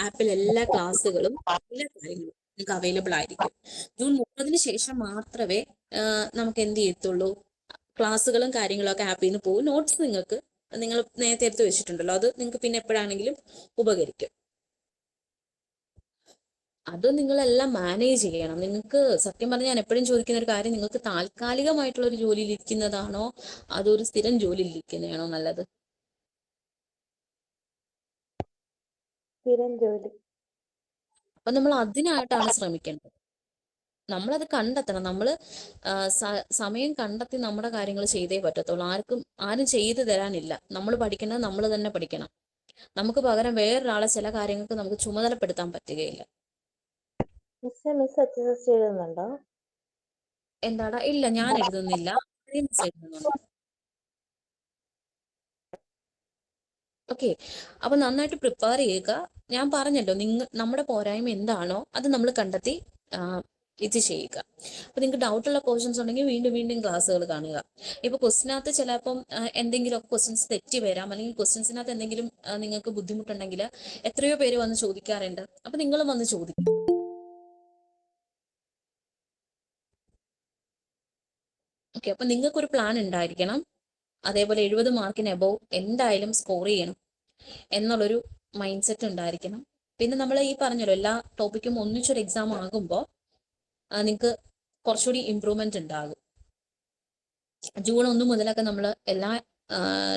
ആപ്പിൽ എല്ലാ ക്ലാസ്സുകളും എല്ലാ കാര്യങ്ങളും നിങ്ങൾക്ക് അവൈലബിൾ ആയിരിക്കും. ജൂൺ 30 ശേഷം മാത്രമേ നമുക്ക് എന്ത് ചെയ്യത്തുള്ളൂ, ക്ലാസ്സുകളും കാര്യങ്ങളും ഒക്കെ ആപ്പിൽ നിന്ന് പോകും. നോട്ട്സ് നിങ്ങൾക്ക് നിങ്ങൾ നേരത്തെ എടുത്ത് വെച്ചിട്ടുണ്ടല്ലോ, അത് നിങ്ങൾക്ക് പിന്നെ എപ്പോഴാണെങ്കിലും ഉപകരിക്കും. അത് നിങ്ങളെല്ലാം മാനേജ് ചെയ്യണം. നിങ്ങൾക്ക് സത്യം പറഞ്ഞാൽ ഞാൻ എപ്പോഴും ചോദിക്കുന്ന ഒരു കാര്യം, നിങ്ങൾക്ക് താൽക്കാലികമായിട്ടുള്ള ഒരു ജോലിയിൽ ഇരിക്കുന്നതാണോ അതോ ഒരു സ്ഥിരം ജോലിയിൽ ഇരിക്കുന്നതാണോ നല്ലത്? സ്ഥിരം ജോലി. അപ്പൊ നമ്മൾ അതിനായിട്ടാണ് ശ്രമിക്കേണ്ടത്. നമ്മളത് കണ്ടെത്തണം. നമ്മൾ സമയം കണ്ടെത്തി നമ്മുടെ കാര്യങ്ങൾ ചെയ്തേ പറ്റത്തുള്ളൂ. ആരും ചെയ്തു തരാനില്ല. നമ്മൾ പഠിക്കുന്നത് നമ്മൾ തന്നെ പഠിക്കണം. നമുക്ക് പകരം വേറൊരാളെ ചില കാര്യങ്ങൾക്ക് നമുക്ക് ചുമതലപ്പെടുത്താൻ പറ്റുകയില്ല. മിസ് എക്സസൈസ് എഴുതുന്നുണ്ടോ? എന്താടാ? ഇല്ല, ഞാൻ എഴുതുന്നില്ല, മിസ് എഴുതുന്നുണ്ട്. ഓക്കെ, അപ്പൊ നന്നായിട്ട് പ്രിപ്പയർ ചെയ്യുക. ഞാൻ പറഞ്ഞല്ലോ, നമ്മുടെ പോരായ്മ എന്താണോ അത് നമ്മൾ കണ്ടെത്തി ഇത് ചെയ്യുക. അപ്പൊ നിങ്ങൾക്ക് ഡൗട്ടുള്ള പോർഷൻസ് ഉണ്ടെങ്കിൽ വീണ്ടും വീണ്ടും ക്ലാസ്സുകൾ കാണുക. ഇപ്പൊ ക്വസ്റ്റിനകത്ത് ചിലപ്പം എന്തെങ്കിലും ക്വസ്റ്റ്യൻസ് തെറ്റി വരാം, അല്ലെങ്കിൽ ക്വസ്റ്റ്യൻസിനകത്ത് എന്തെങ്കിലും നിങ്ങൾക്ക് ബുദ്ധിമുട്ടുണ്ടെങ്കിൽ എത്രയോ പേര് വന്ന് ചോദിക്കാറുണ്ട്. അപ്പൊ നിങ്ങളും വന്ന് ചോദിക്കും. ഓക്കെ, അപ്പൊ നിങ്ങൾക്കൊരു പ്ലാൻ ഉണ്ടായിരിക്കണം. അതേപോലെ 70 മാർക്കിന് എബോവ് എന്തായാലും സ്കോർ ചെയ്യണം എന്നുള്ളൊരു മൈൻഡ് സെറ്റ് ഉണ്ടായിരിക്കണം. പിന്നെ നമ്മൾ ഈ പറഞ്ഞല്ലോ, എല്ലാ ടോപ്പിക്കും ഒന്നിച്ചൊരു എക്സാം ആകുമ്പോൾ നിങ്ങൾക്ക് കുറച്ചുകൂടി ഇമ്പ്രൂവ്മെന്റ് ഉണ്ടാകും. ജൂൺ 1 മുതലൊക്കെ നമ്മൾ എല്ലാ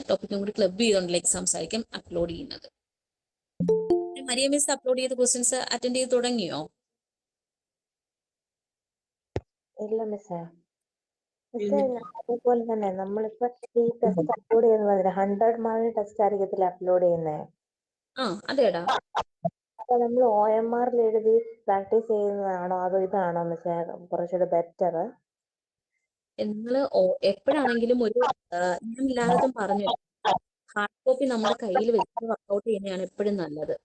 ടോപ്പിക്കും കൂടി ക്ലബ് ചെയ്തുകൊണ്ടുള്ള എക്സാംസ് ആയിരിക്കും അപ്ലോഡ് ചെയ്യുന്നത്. മരിയ മിസ് അപ്ലോഡ് ചെയ്ത ക്വസ്റ്റ്യൻസ് അറ്റൻഡ് ചെയ്ത് തുടങ്ങിയോ? ഇല്ല മിസ്സേ. മിസ്സേ, അതേപോലെ തന്നെ നമ്മളിപ്പോ ഈ ടെസ്റ്റ് അപ്ലോഡ് ചെയ്യുന്നത് 100 മാർക്ക് ടെസ്റ്റ് ആയിരിക്കത്തില്ല അപ്ലോഡ് ചെയ്യുന്നേ? അതേടാ. അപ്പൊ നമ്മൾ OMR എഴുതി പ്രാക്ടീസ് ചെയ്യുന്നതാണോ അതോ ഇതാണോ മിസ്സേ കുറച്ചുകൂടെ ബെറ്റർ? നിങ്ങൾ എപ്പോഴാണെങ്കിലും ഒരു ഞാൻ എല്ലാവർക്കും പറഞ്ഞു, ഹാർഡ് കോപ്പി നമ്മുടെ കയ്യിൽ വെച്ച് വർക്ക്ഔട്ട് ചെയ്യുന്നതാണ് എപ്പോഴും നല്ലത്.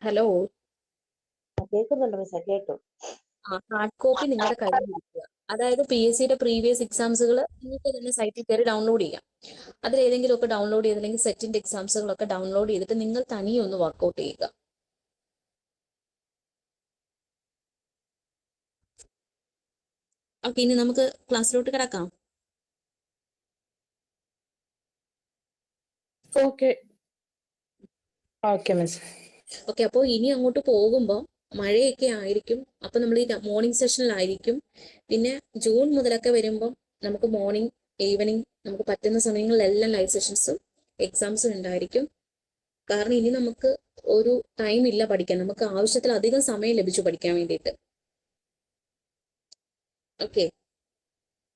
ഹലോ, കേൾക്കുന്നുണ്ട് മിസ്സേ, കേട്ടു. ഹാർഡ് കോപ്പി നിങ്ങളുടെ കയ്യിൽ ഇരിക്കുക. അതായത് PSCയുടെ പ്രീവിയസ് എക്സാംസുകൾ നിങ്ങൾക്ക് തന്നെ സൈറ്റിൽ കയറി ഡൗൺലോഡ് ചെയ്യാം. അതിലേതെങ്കിലും ഒക്കെ ഡൗൺലോഡ് ചെയ്തില്ലെങ്കിൽ സെറ്റിന്റെ എക്സാംസുകളൊക്കെ ഡൗൺലോഡ് ചെയ്തിട്ട് നിങ്ങൾ തനിയെ ഒന്ന് വർക്ക്ഔട്ട് ചെയ്യുക. ഓക്കെ, ഇനി നമുക്ക് ക്ലാസ്സിലോട്ട് കിടക്കാം. Okay miss. ഓക്കെ, അപ്പോൾ ഇനി അങ്ങോട്ട് പോകുമ്പോൾ മഴയൊക്കെ ആയിരിക്കും. അപ്പൊ നമ്മൾ ഈ മോർണിംഗ് സെഷനിലായിരിക്കും. പിന്നെ ജൂൺ മുതലൊക്കെ വരുമ്പോൾ നമുക്ക് മോർണിംഗ്, ഈവനിങ് നമുക്ക് പറ്റുന്ന സമയങ്ങളിലെല്ലാം ലൈവ് സെഷൻസും എക്സാംസും ഉണ്ടായിരിക്കും. കാരണം ഇനി നമുക്ക് ഒരു ടൈം ഇല്ല പഠിക്കാൻ. നമുക്ക് ആവശ്യത്തിലധികം സമയം ലഭിച്ചു പഠിക്കാൻ വേണ്ടിയിട്ട്. ഓക്കെ,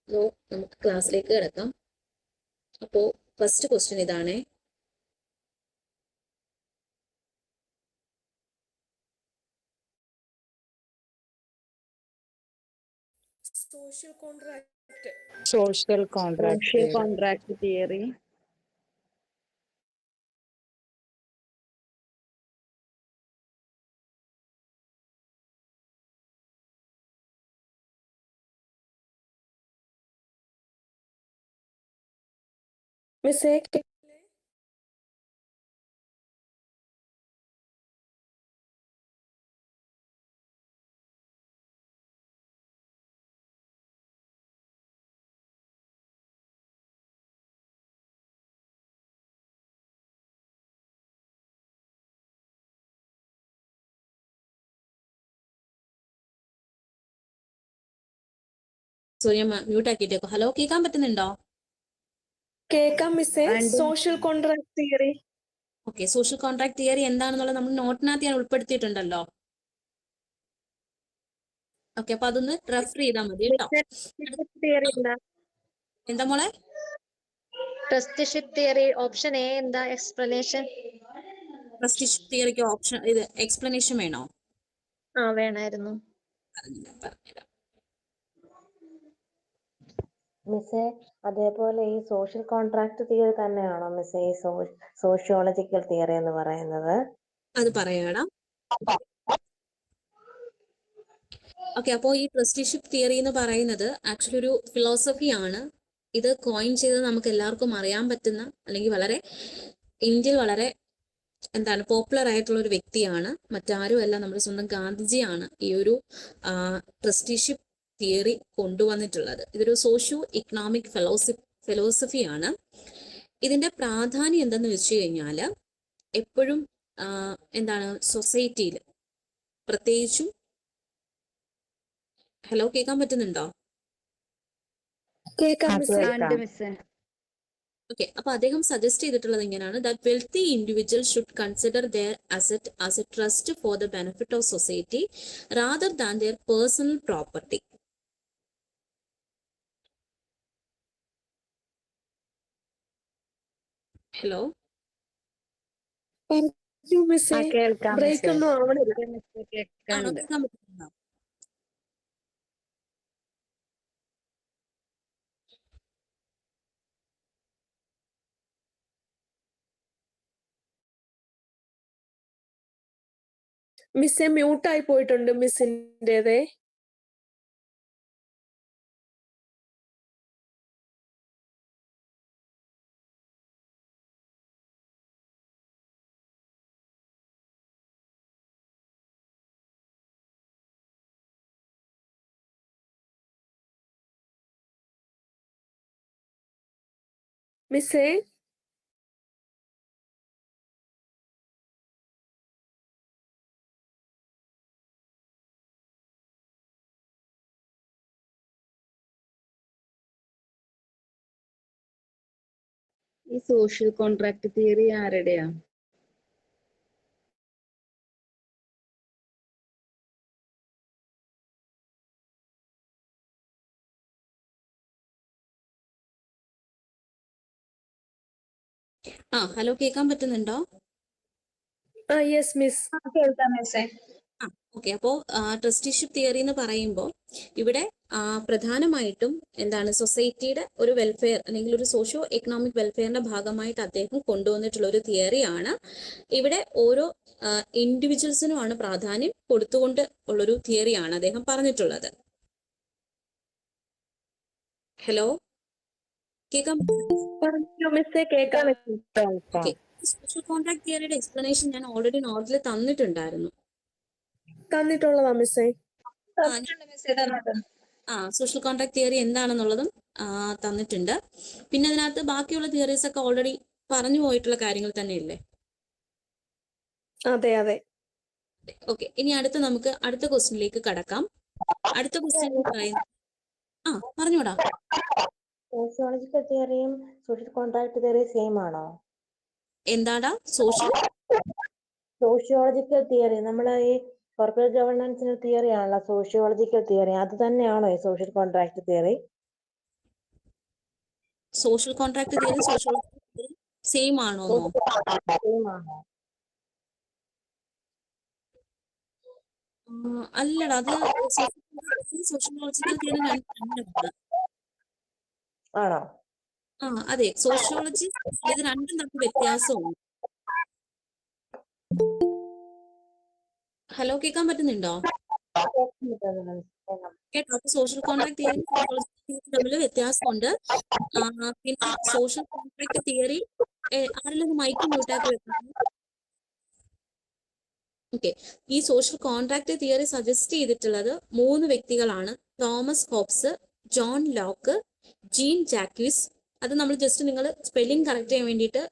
സോ നമുക്ക് ക്ലാസ്സിലേക്ക് കിടക്കാം. അപ്പോ ഫസ്റ്റ് ക്വസ്റ്റ്യൻ ഇതാണേ. Social contract theory. മിസ്സേ, സോ ഞാൻ മ്യൂട്ട് ആക്കിയിട്ടേക്കോ. ഹലോ, കേൾക്കാൻ പറ്റുന്നുണ്ടോ? കേൾക്കാം മിസ്സേ. Social contract theory. Okay, social contract theory എന്താണെന്നുള്ളത് നമ്മൾ നോട്ടിനകത്ത് ഞാൻ ഉൾപ്പെടുത്തിയിട്ടുണ്ടല്ലോ. ഓക്കെ, അപ്പൊ അതൊന്ന് റെഫർ ചെയ്താൽ മതി കേട്ടോ. തിയറി എന്താ? എന്താ മോളെ? ട്രസ്റ്റിഷിപ്പ് തിയറി ഓപ്ഷൻ എ എന്താ എക്സ്പ്ലനേഷൻ? ട്രസ്റ്റിഷിപ്പ് തിയറിക്ക് ഓപ്ഷൻ ഇത് എക്സ്പ്ലനേഷൻ വേണോ? വേണമായിരുന്നു പറഞ്ഞുതരാം. മിസ്സേ, അതേപോലെ ഈ സോഷ്യൽ കോൺട്രാക്ട് തിയറി തന്നെയാണോ മിസ്സേ ഈ സോഷ്യോളജിക്കൽ തിയറി എന്ന് പറയുന്നത്? അത് പറയാടാ. ഓക്കെ, അപ്പോൾ ഈ ട്രസ്റ്റിഷിപ്പ് തിയറി എന്ന് പറയുന്നത് ആക്ച്വലി ഒരു ഫിലോസഫിയാണ്. ഇത് കോയിൻ ചെയ്തത് നമുക്ക് എല്ലാവർക്കും അറിയാൻ പറ്റുന്ന, അല്ലെങ്കിൽ വളരെ ഇന്ത്യയിൽ വളരെ പോപ്പുലർ ആയിട്ടുള്ള ഒരു വ്യക്തിയാണ്. മറ്റാരുമല്ല, നമ്മുടെ സ്വന്തം ഗാന്ധിജിയാണ് ഈ ഒരു ട്രസ്റ്റിഷിപ്പ് തിയറി കൊണ്ടുവന്നിട്ടുള്ളത്. ഇതൊരു സോഷ്യോ ഇക്കണോമിക് ഫിലോസഫിയാണ്. ഇതിന്റെ പ്രാധാന്യം എന്തെന്ന് വെച്ച് കഴിഞ്ഞാൽ എപ്പോഴും സൊസൈറ്റിയിൽ പ്രത്യേകിച്ചും ഹലോ കേൾക്കാൻ പറ്റുന്നുണ്ടോ? കേൾക്കാം മിസ്സേ. ഓക്കെ, അപ്പൊ അദ്ദേഹം സജസ്റ്റ് ചെയ്തിട്ടുള്ളത് ഇങ്ങനെയാണ്: that wealthy individual should consider their asset as a trust for the benefit of society rather than their personal property. Hello മിസ്സേ, ബ്രേക്ക് ഒന്നും ആവണില്ല. ആണോ? കേൾക്കാൻ പറ്റുന്നുണ്ടോ? മിസ്സേ മ്യൂട്ടായി പോയിട്ടുണ്ട് മിസ്സിൻ്റെതേ. മിസ്സേ, ഈ സോഷ്യൽ കോൺട്രാക്ട് തിയറി ആരുടെയാ? ഹലോ കേൾക്കാൻ പറ്റുന്നുണ്ടോ? Yes miss. കേൾക്കാം മിസ്സേ. ഓക്കെ, അപ്പോൾ ട്രസ്റ്റിഷിപ്പ് തിയറി എന്ന് പറയുമ്പോൾ ഇവിടെ പ്രധാനമായിട്ടും സൊസൈറ്റിയുടെ ഒരു വെൽഫെയർ അല്ലെങ്കിൽ ഒരു സോഷ്യോ എക്കണോമിക് വെൽഫെയറിന്റെ ഭാഗമായിട്ട് അദ്ദേഹം കൊണ്ടുവന്നിട്ടുള്ള ഒരു തിയറിയാണ്. ഇവിടെ ഓരോ ഇൻഡിവിജ്വൽസിനുമാണ് പ്രാധാന്യം കൊടുത്തുകൊണ്ട് ഉള്ളൊരു തിയറിയാണ് അദ്ദേഹം പറഞ്ഞിട്ടുള്ളത്. ഹലോ കേൾക്കാൻ മിസ്സേ, കേൾക്കാം. ഓക്കെ, സോഷ്യൽ കോൺട്രാക്ട് തിയറിയുടെ എക്സ്പ്ലനേഷൻ ഞാൻ ഓൾറെഡി നോട്ടിൽ തന്നിട്ടുണ്ടായിരുന്നു. തന്നിട്ടുള്ളതാ മിസ്സേ. സോഷ്യൽ കോൺട്രാക്ട് തിയറി എന്താണെന്നുള്ളതും തന്നിട്ടുണ്ട്. പിന്നെ അതിനകത്ത് ബാക്കിയുള്ള തിയറീസ് ഒക്കെ ഓൾറെഡി പറഞ്ഞു പോയിട്ടുള്ള കാര്യങ്ങൾ തന്നെയല്ലേ? അതെ അതെ. ഓക്കെ, ഇനി നമുക്ക് അടുത്ത ക്വസ്റ്റ്യനിലേക്ക് കടക്കാം. അടുത്ത ക്വസ്റ്റ്യൻ പറയുന്നത് പറഞ്ഞോടാ. സോഷ്യോളജിക്കൽ തിയറിയും സോഷ്യൽ കോൺട്രാക്ട് തിയറിയും സെയിം ആണോ? എന്താടാ സോഷ്യോളജിക്കൽ തിയറി നമ്മളെ ഈ കോർപ്പറേറ്റ് ഗവർണൻസിന്റെ തിയറി ആണല്ലോ സോഷ്യോളജിക്കൽ തിയറി. അത് തന്നെയാണോ ഈ social contract theory? Social contract theory sociological theory same ആണോ? അല്ലടാ, അത് സോഷ്യോളജിക്കൽ തിയറി രണ്ടാണ്. ആണോ? അതെ, സോഷ്യോളജി ഇത് രണ്ടും തമ്മിൽ വ്യത്യാസമുണ്ട്. ഹലോ കേൾക്കാൻ പറ്റുന്നുണ്ടോ? കേട്ടോ? അപ്പൊ സോഷ്യൽ കോൺട്രാക്ട് തിയറി സോഷ്യോളജി തമ്മിൽ വ്യത്യാസമുണ്ട്. പിന്നെ സോഷ്യൽ കോൺട്രാക്ട് തിയറി ആരെല്ലാം മൈക്ക് മ്യൂട്ടാക്കി വെക്കണം. ഓക്കെ, ഈ സോഷ്യൽ കോൺട്രാക്ട് തിയറി സജസ്റ്റ് ചെയ്തിട്ടുള്ളത് 3 വ്യക്തികളാണ്: Thomas Hobbes, John Locke, Jean Jacques. അത് നമ്മൾ ജസ്റ്റ് നിങ്ങൾ സ്പെല്ലിംഗ് കറക്റ്റ് ചെയ്യാൻ വേണ്ടിയിട്ട്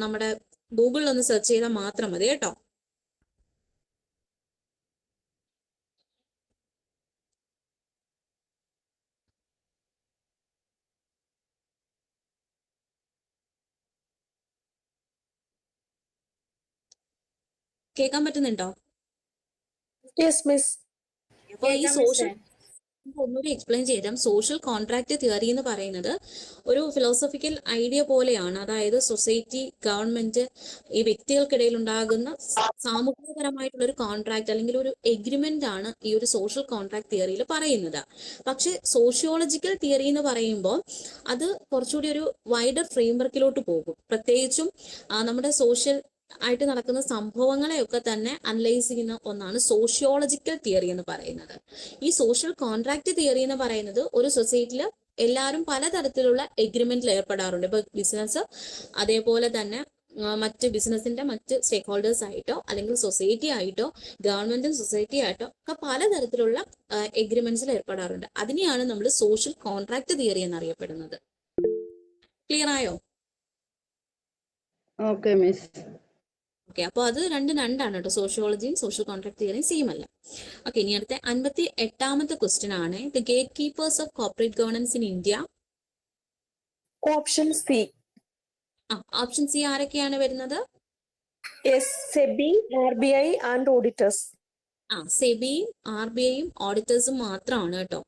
നമ്മുടെ ഗൂഗിളിൽ ഒന്ന് സെർച്ച് ചെയ്താൽ മാത്രം മതി കേട്ടോ. കേൾക്കാൻ പറ്റുന്നുണ്ടോ? Yes miss. അപ്പൊ ഈ സോഷ്യൽ ഒന്നുകൂടി എക്സ്പ്ലെയിൻ ചെയ്താൽ, സോഷ്യൽ കോൺട്രാക്ട് തിയറി എന്ന് പറയുന്നത് ഒരു ഫിലോസഫിക്കൽ ഐഡിയ പോലെയാണ്. അതായത് സൊസൈറ്റി, ഗവൺമെന്റ്, ഈ വ്യക്തികൾക്കിടയിൽ ഉണ്ടാകുന്ന സാമൂഹികപരമായിട്ടുള്ള ഒരു കോൺട്രാക്ട് അല്ലെങ്കിൽ ഒരു എഗ്രിമെന്റ് ആണ് ഈ ഒരു സോഷ്യൽ കോൺട്രാക്ട് തിയറിയിൽ പറയുന്നത്. പക്ഷെ സോഷ്യോളജിക്കൽ തിയറി എന്ന് പറയുമ്പോൾ അത് കുറച്ചുകൂടി ഒരു വൈഡർ ഫ്രെയിംവർക്കിലോട്ട് പോകും. പ്രത്യേകിച്ചും നമ്മുടെ സോഷ്യൽ ആയിട്ട് നടക്കുന്ന സംഭവങ്ങളെയൊക്കെ തന്നെ അനലൈസ് ചെയ്യുന്ന ഒന്നാണ് സോഷ്യോളജിക്കൽ തിയറി എന്ന് പറയുന്നത്. ഈ സോഷ്യൽ കോൺട്രാക്ട് തിയറി എന്ന് പറയുന്നത് ഒരു സൊസൈറ്റിയിൽ എല്ലാവരും പലതരത്തിലുള്ള എഗ്രിമെന്റിൽ ഏർപ്പെടാറുണ്ട്. ഇപ്പൊ ബിസിനസ്, അതേപോലെ തന്നെ മറ്റ് ബിസിനസിന്റെ മറ്റ് സ്റ്റേക്ക് ഹോൾഡേഴ്സ് ആയിട്ടോ അല്ലെങ്കിൽ സൊസൈറ്റി ആയിട്ടോ ഗവൺമെന്റും സൊസൈറ്റി ആയിട്ടോ ഒക്കെ പലതരത്തിലുള്ള എഗ്രിമെന്റ്സിൽ ഏർപ്പെടാറുണ്ട്. അതിനെയാണ് നമ്മൾ സോഷ്യൽ കോൺട്രാക്ട് തിയറി എന്നറിയപ്പെടുന്നത്. ക്ലിയർ ആയോ? Okay miss. ഓക്കെ, അപ്പോൾ അത് രണ്ടാണ് കേട്ടോ. സോഷ്യോളജിയും സോഷ്യൽ കോൺട്രാക്ട് തിയറിയും സെയിം അല്ല. ഓക്കെ, ഇനി അടുത്ത 58ാമത്തെ ക്വസ്റ്റ്യൻ ആണ്. The gatekeepers of corporate governance in India. Option C. Option C ആരൊക്കെയാണ് വരുന്നത്? Yes, SEBI, RBI and auditors. സെബിയും RBIയും ഓഡിറ്റേഴ്സും മാത്രമാണ് കേട്ടോ.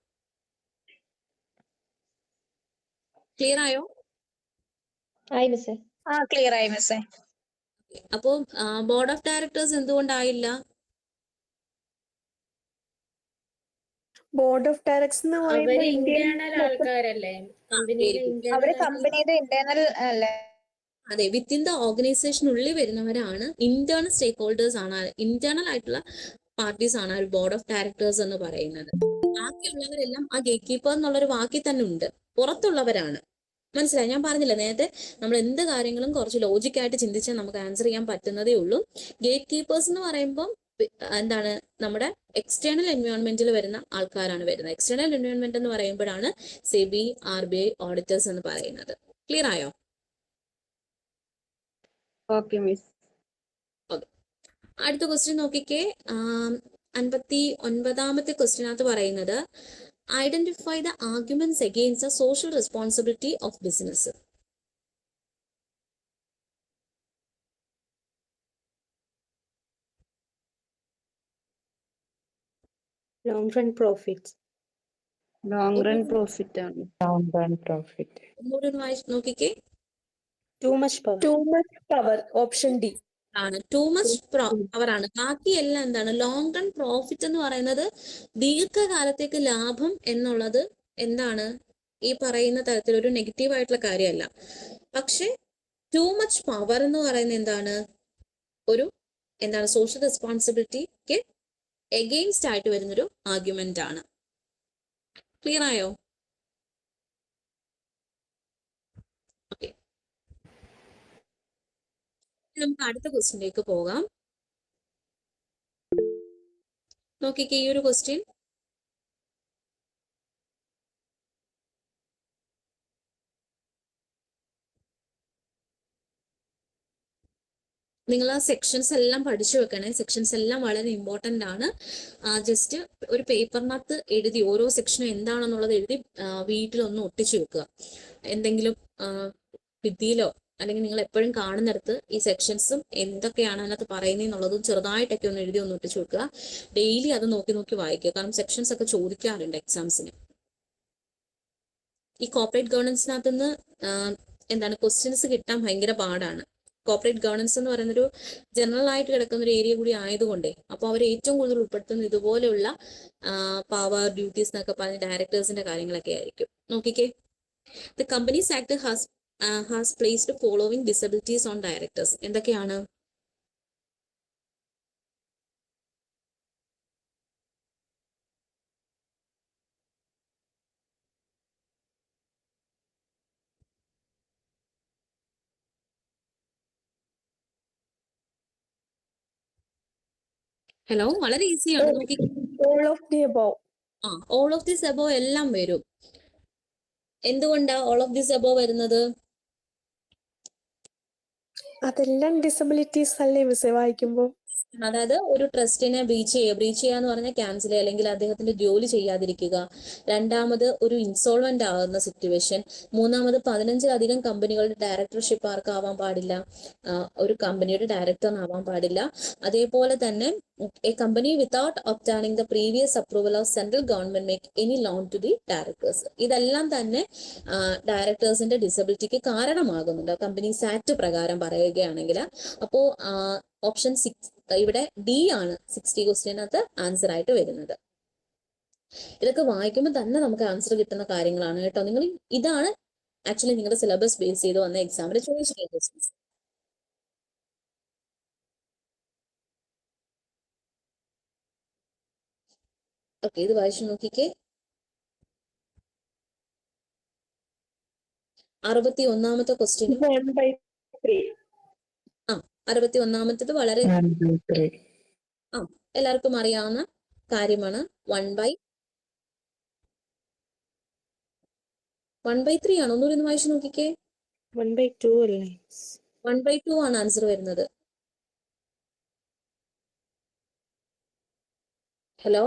ക്ലിയർ ആയോ? ആയി മിസ്സേ. ക്ലിയർ ആയി മിസ്സേ. അപ്പോൾ ബോർഡ് ഓഫ് ഡയറക്ടേഴ്സ് എന്തുകൊണ്ടായില്ല? ബോർഡ് ഓഫ് ഡയറക്ടേഴ്സ് എന്ന് പറയുമ്പോൾ ഇന്റേണൽ ആൾക്കാരല്ലേ, അവര് കമ്പനിയുടെ ഇന്റേണൽ അല്ലേ? അതെ, വിത്തിൻ ദ ഓർഗനൈസേഷനുള്ളിൽ വരുന്നവരാണ് ഇന്റേണൽ സ്റ്റേക്ക് ഹോൾഡേഴ്സ് ആണ്, ഇന്റേണൽ ആയിട്ടുള്ള പാർട്ടീസ് ആണ് ഒരു ബോർഡ് ഓഫ് ഡയറക്ടേഴ്സ് എന്ന് പറയുന്നത്. ബാക്കിയുള്ളവരെല്ലാം ആ ഗേറ്റ് കീപ്പർ എന്നുള്ളൊരു വാക്കിൽ തന്നെ ഉണ്ട്, പുറത്തുള്ളവരാണ്. മനസ്സിലായി? ഞാൻ പറഞ്ഞില്ല നേരത്തെ, നമ്മൾ എന്ത് കാര്യങ്ങളും കുറച്ച് ലോജിക്കായിട്ട് ചിന്തിച്ചാൽ നമുക്ക് ആൻസർ ചെയ്യാൻ പറ്റുന്നതേ ഉള്ളൂ. ഗേറ്റ് കീപ്പേഴ്സ് എന്ന് പറയുമ്പോൾ എന്താണ്, നമ്മുടെ എക്സ്റ്റേണൽ എൻവയോൺമെന്റിൽ വരുന്ന ആൾക്കാരാണ് വരുന്നത്. എക്സ്റ്റേണൽ എൻവയോൺമെന്റ് എന്ന് പറയുമ്പോഴാണ് സെബി, RBI, ഓഡിറ്റേഴ്സ് എന്ന് പറയുന്നത്. ക്ലിയർ ആയോ? Okay miss. അടുത്ത ക്വസ്റ്റ്യൻ നോക്കിക്കേ. 59ാമത്തെ ക്വസ്റ്റ്യനകത്ത് പറയുന്നത് identify the arguments against the social responsibility of business. Long run profits. Long run profit ആണ്. Long run profit. ഒന്നുകൂടി ഒന്ന് വായിച്ച് നോക്കിക്കേ. Too much power. Too much power. Option D ആണ്. ടു മച്ച് പവർ ആണ്. ബാക്കിയെല്ലാം എന്താണ്? ലോങ് റൺ പ്രോഫിറ്റ് എന്ന് പറയുന്നത് ദീർഘകാലത്തേക്ക് ലാഭം എന്നുള്ളത് എന്താണ്, ഈ പറയുന്ന തരത്തിലൊരു നെഗറ്റീവ് ആയിട്ടുള്ള കാര്യമല്ല. പക്ഷെ ടു മച്ച് പവർ എന്ന് പറയുന്നത് എന്താണ്, ഒരു എന്താണ് സോഷ്യൽ റെസ്പോൺസിബിലിറ്റിക്ക് എഗെയിൻസ്റ്റ് ആയിട്ട് വരുന്നൊരു ആർഗ്യുമെന്റ് ആണ്. ക്ലിയർ ആയോ? ഓക്കെ, നമുക്ക് അടുത്ത ക്വസ്റ്റ്യനിലേക്ക് പോകാം. നോക്കിക്കേ, ഈ ഒരു ക്വസ്റ്റ്യൻ നിങ്ങൾ ആ സെക്ഷൻസ് എല്ലാം പഠിച്ചു വെക്കണേ. സെക്ഷൻസ് എല്ലാം വളരെ ഇമ്പോർട്ടൻ്റ് ആണ്. ജസ്റ്റ് ഒരു പേപ്പറിനകത്ത് എഴുതി ഓരോ സെക്ഷനും എന്താണെന്നുള്ളത് എഴുതി വീട്ടിലൊന്ന് ഒട്ടിച്ചു വെക്കുക. എന്തെങ്കിലും ഭിത്തിയിലോ അല്ലെങ്കിൽ നിങ്ങൾ എപ്പോഴും കാണുന്നിടത്ത് ഈ സെക്ഷൻസും എന്തൊക്കെയാണ് അതിനകത്ത് പറയുന്നതെന്നുള്ളതും ചെറുതായിട്ടൊക്കെ ഒന്ന് എഴുതി ഒന്ന് ഒട്ടിച്ചു വെക്കുക. ഡെയിലി അത് നോക്കി നോക്കി വായിക്കുക. കാരണം സെക്ഷൻസ് ഒക്കെ ചോദിക്കാറുണ്ട് എക്സാംസിന്. ഈ കോർപ്പറേറ്റ് ഗവേണൻസിനകത്ത് നിന്ന് എന്താണ് ക്വസ്റ്റ്യൻസ് കിട്ടാൻ ഭയങ്കര പാടാണ്. കോർപ്പറേറ്റ് ഗവേണൻസ് എന്ന് പറയുന്നൊരു ജനറൽ ആയിട്ട് കിടക്കുന്ന ഒരു ഏരിയ കൂടി ആയതുകൊണ്ടേ, അപ്പോൾ അവർ ഏറ്റവും കൂടുതൽ ഉൾപ്പെടുത്തുന്ന ഇതുപോലെയുള്ള പവർ, ഡ്യൂട്ടീസ് എന്നൊക്കെ പറഞ്ഞ ഡയറക്ടേഴ്സിന്റെ കാര്യങ്ങളൊക്കെ ആയിരിക്കും. നോക്കിക്കേ, the companies act has placed following disabilities on directors. എന്തൊക്കെയാണ്? ഹലോ, വളരെ ഈസിയാണ്. നോക്കി, all of the above. All of this above എല്ലാം വരും. എന്തുകൊണ്ടാ ഓൾ ഓഫ് ദിസ് അബോവ് വരുന്നത്? അതെല്ലാം ഡിസബിലിറ്റീസ് അല്ലേ മിസ്സേ വായിക്കുമ്പോ? അതായത് ഒരു ട്രസ്റ്റിനെ ബ്രീച്ച് ചെയ്യുക എന്ന് പറഞ്ഞാൽ ക്യാൻസൽ ചെയ്യുക, അല്ലെങ്കിൽ അദ്ദേഹത്തിന്റെ ജോലി ചെയ്യാതിരിക്കുക. രണ്ടാമത് ഒരു ഇൻസോൾവെന്റ് ആകുന്ന സിറ്റുവേഷൻ. മൂന്നാമത് 15-ലധികം കമ്പനികളുടെ ഡയറക്ടർഷിപ്പ് ആർക്കാവാൻ പാടില്ല, ഒരു കമ്പനിയുടെ ഡയറക്ടറിനാവാൻ പാടില്ല. അതേപോലെ തന്നെ a company without obtaining the previous approval of central government make any loan to the directors. ഇതെല്ലാം തന്നെ ഡയറക്ടേഴ്സിന്റെ ഡിസബിലിറ്റിക്ക് കാരണമാകുന്നുണ്ട് കമ്പനീസ് ആക്ട് പ്രകാരം പറയുകയാണെങ്കിൽ. അപ്പോൾ ഓപ്ഷൻ 6 ഇവിടെ D ആണ് 60 ക്വസ്റ്റ്യനകത്ത് ആൻസർ ആയിട്ട് വരുന്നത്. ഇതൊക്കെ വായിക്കുമ്പോൾ തന്നെ നമുക്ക് ആൻസർ കിട്ടുന്ന കാര്യങ്ങളാണ് കേട്ടോ. നിങ്ങൾ ഇതാണ് ആക്ച്വലി നിങ്ങളുടെ സിലബസ് ബേസ് ചെയ്ത് വന്ന എക്സാമിൽ ചോദിച്ചിട്ടുള്ള ക്വസ്റ്റ്യൻസ്. ഓക്കെ, ഇത് വായിച്ചു നോക്കിക്കേ. 61ാമത്തെ ക്വസ്റ്റ്യനും 1/3. 61ാമത്തേത് വളരെ ആ എല്ലാവർക്കും അറിയാവുന്ന കാര്യമാണ്. 1/3 ആണ്. ഒന്നുകൂടി ഒന്ന് വായിച്ചു നോക്കിക്കേ. 1/2 അല്ലേ? 1/2 ആണ് ആൻസർ വരുന്നത്. ഹലോ,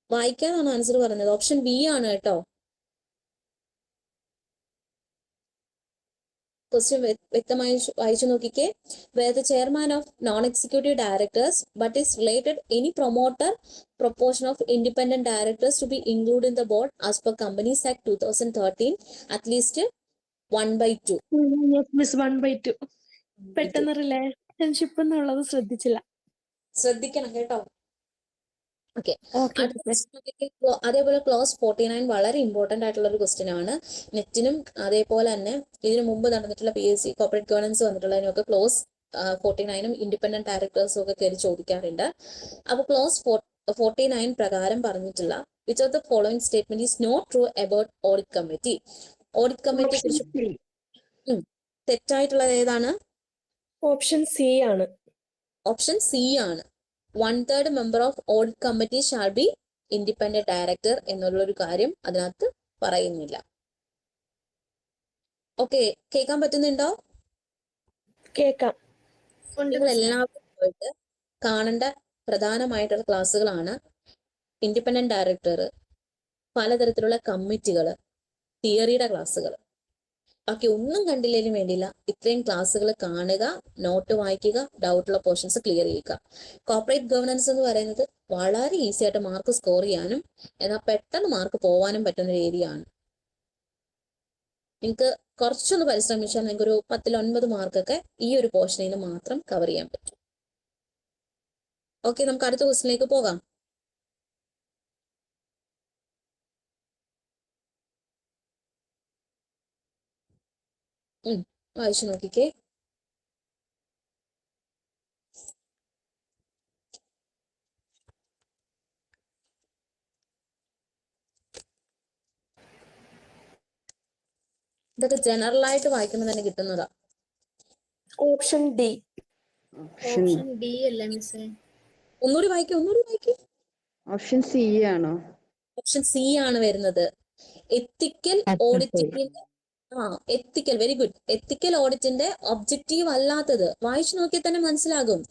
വായിക്കാനാണ് ആൻസർ പറഞ്ഞത്. ഓപ്ഷൻ ബി ആണ് കേട്ടോ. ക്വസ്റ്റ്യൻ വ്യക്തമായി വായിച്ചു നോക്കിക്കേ. Where the chairman of non executive directors but is related any promoter proportion of independent directors to be included in the board as per Companies Act 2013 at least 1/2. Miss 1/2. പെട്ടെന്ന് relationship എന്നുള്ളത് ശ്രദ്ധിച്ചില്ല. ശ്രദ്ധിക്കണം കേട്ടോ. Okay, okay. അതേപോലെ close 49 വളരെ important ആയിട്ടുള്ള ഒരു question ആണ്. നെറ്റിനും അതേപോലെ തന്നെ ഇതിനു മുമ്പ് നടന്നിട്ടുള്ള PSC കോർപ്പറേറ്റ് ഗവേണൻസ് വന്നിട്ടുള്ളതിനൊക്കെ ക്ലോസ് 49ഉം ഇൻഡിപെൻഡന്റ് ഡയറക്ടേഴ്സും ഒക്കെ കയറി ചോദിക്കാറുണ്ട്. അപ്പൊ ക്ലോസ് 49 പ്രകാരം പറഞ്ഞിട്ടുള്ള which of the following statement is not true about audit committee. Audit കമ്മിറ്റിയെ കുറിച്ച് തെറ്റായിട്ടുള്ളത് ഏതാണ്? ഓപ്ഷൻ സി ആണ്. ഓപ്ഷൻ സി ആണ്. 1/3 member of audit committee shall be independent director എന്നുള്ളൊരു കാര്യം അതിനകത്ത് പറയുന്നില്ല. ഓക്കെ, കേൾക്കാൻ പറ്റുന്നുണ്ടോ? കേക്കാം. നിങ്ങൾ എല്ലാവരും പോയിട്ട് കാണേണ്ട പ്രധാനമായിട്ടുള്ള ക്ലാസ്സുകളാണ് ഇൻഡിപെൻഡന്റ് ഡയറക്ടർ, പലതരത്തിലുള്ള കമ്മിറ്റികൾ, തിയറിയുടെ ക്ലാസ്സുകൾ. ബാക്കി ഒന്നും കണ്ടില്ലേലും വേണ്ടിയില്ല, ഇത്രയും ക്ലാസ്സുകൾ കാണുക, നോട്ട് വായിക്കുക, ഡൗട്ടുള്ള പോർഷൻസ് ക്ലിയർ ചെയ്യുക. കോർപ്പറേറ്റ് ഗവേണൻസ് എന്ന് പറയുന്നത് വളരെ ഈസി ആയിട്ട് മാർക്ക് സ്കോർ ചെയ്യാനും എന്നാൽ പെട്ടെന്ന് മാർക്ക് പോവാനും പറ്റുന്ന ഒരു ഏരിയ ആണ്. നിങ്ങൾക്ക് കുറച്ചൊന്ന് പരിശ്രമിച്ചാൽ നിങ്ങൾക്ക് ഒരു 10ൽ 9 മാർക്കൊക്കെ ഈ ഒരു പോർഷനിൽ നിന്ന് മാത്രം കവർ ചെയ്യാൻ പറ്റും. ഓക്കെ, നമുക്ക് അടുത്ത ക്വസ്റ്റിനിലേക്ക് പോകാം. വായിച്ചു നോക്കിക്കേ. ഇതൊക്കെ ജനറൽ ആയിട്ട് വായിക്കുമ്പോൾ തന്നെ കിട്ടുന്നതാ. Option D. ഓപ്ഷൻ ഡി അല്ലേ മിസ്സേ? ഒന്നുകൂടി വായിക്കേ. ഓപ്ഷൻ സി ആണോ? ഓപ്ഷൻ സി ആണ് വരുന്നത്. എത്തിക്കൽ ഓഡിറ്റിംഗിന്റെ എത്തിക്കൽ, വെരി ഗുഡ്. എത്തിക്കൽ ഓഡിറ്റിന്റെ ഒബ്ജക്റ്റീവ് അല്ലാത്തത് വായിച്ചു നോക്കിയാൽ തന്നെ മനസ്സിലാകും.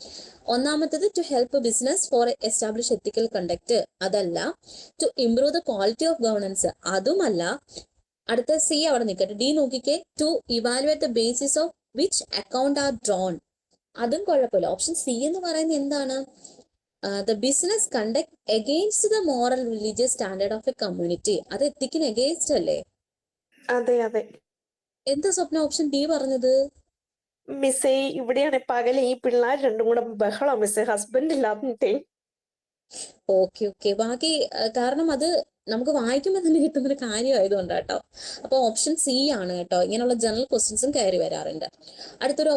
ഒന്നാമത്തത് to help business for establish ethical conduct, അതല്ല. To improve the quality of governance, അതുമല്ല. അടുത്ത സി അവിടെ നിൽക്കട്ടെ. ഡി നോക്കിക്കേ. To evaluate the basis of which account are drawn, അതും കുഴപ്പമില്ല. ഓപ്ഷൻ സി എന്ന് പറയുന്നത് എന്താണ്? The business conduct against the moral religious standard of A community, അത് എത്തിക്കിന് എഗെയിൻസ്റ്റ് അല്ലേ? അതെ അതെ എന്താ സ്വപ്ന ഓപ്ഷൻ ഡി പറഞ്ഞത്? മിസ്സേ, ഇവിടെയാണ് പകല് ഈ പിള്ളേർ രണ്ടും കൂടെ ബഹളം മിസ്സേ, ഹസ്ബൻഡ് ഇല്ലാത്തേ. ഓക്കെ. ബാക്കി കാരണം അത് നമുക്ക് വായിക്കുമ്പോൾ തന്നെ കിട്ടുന്നൊരു കാര്യമായതുകൊണ്ട് കേട്ടോ. അപ്പൊ ഓപ്ഷൻ സി ആണ് കേട്ടോ. ഇങ്ങനെയുള്ള ജനറൽ ക്വസ്റ്റ്യൻസും കയറി വരാറുണ്ട്. അടുത്തൊരു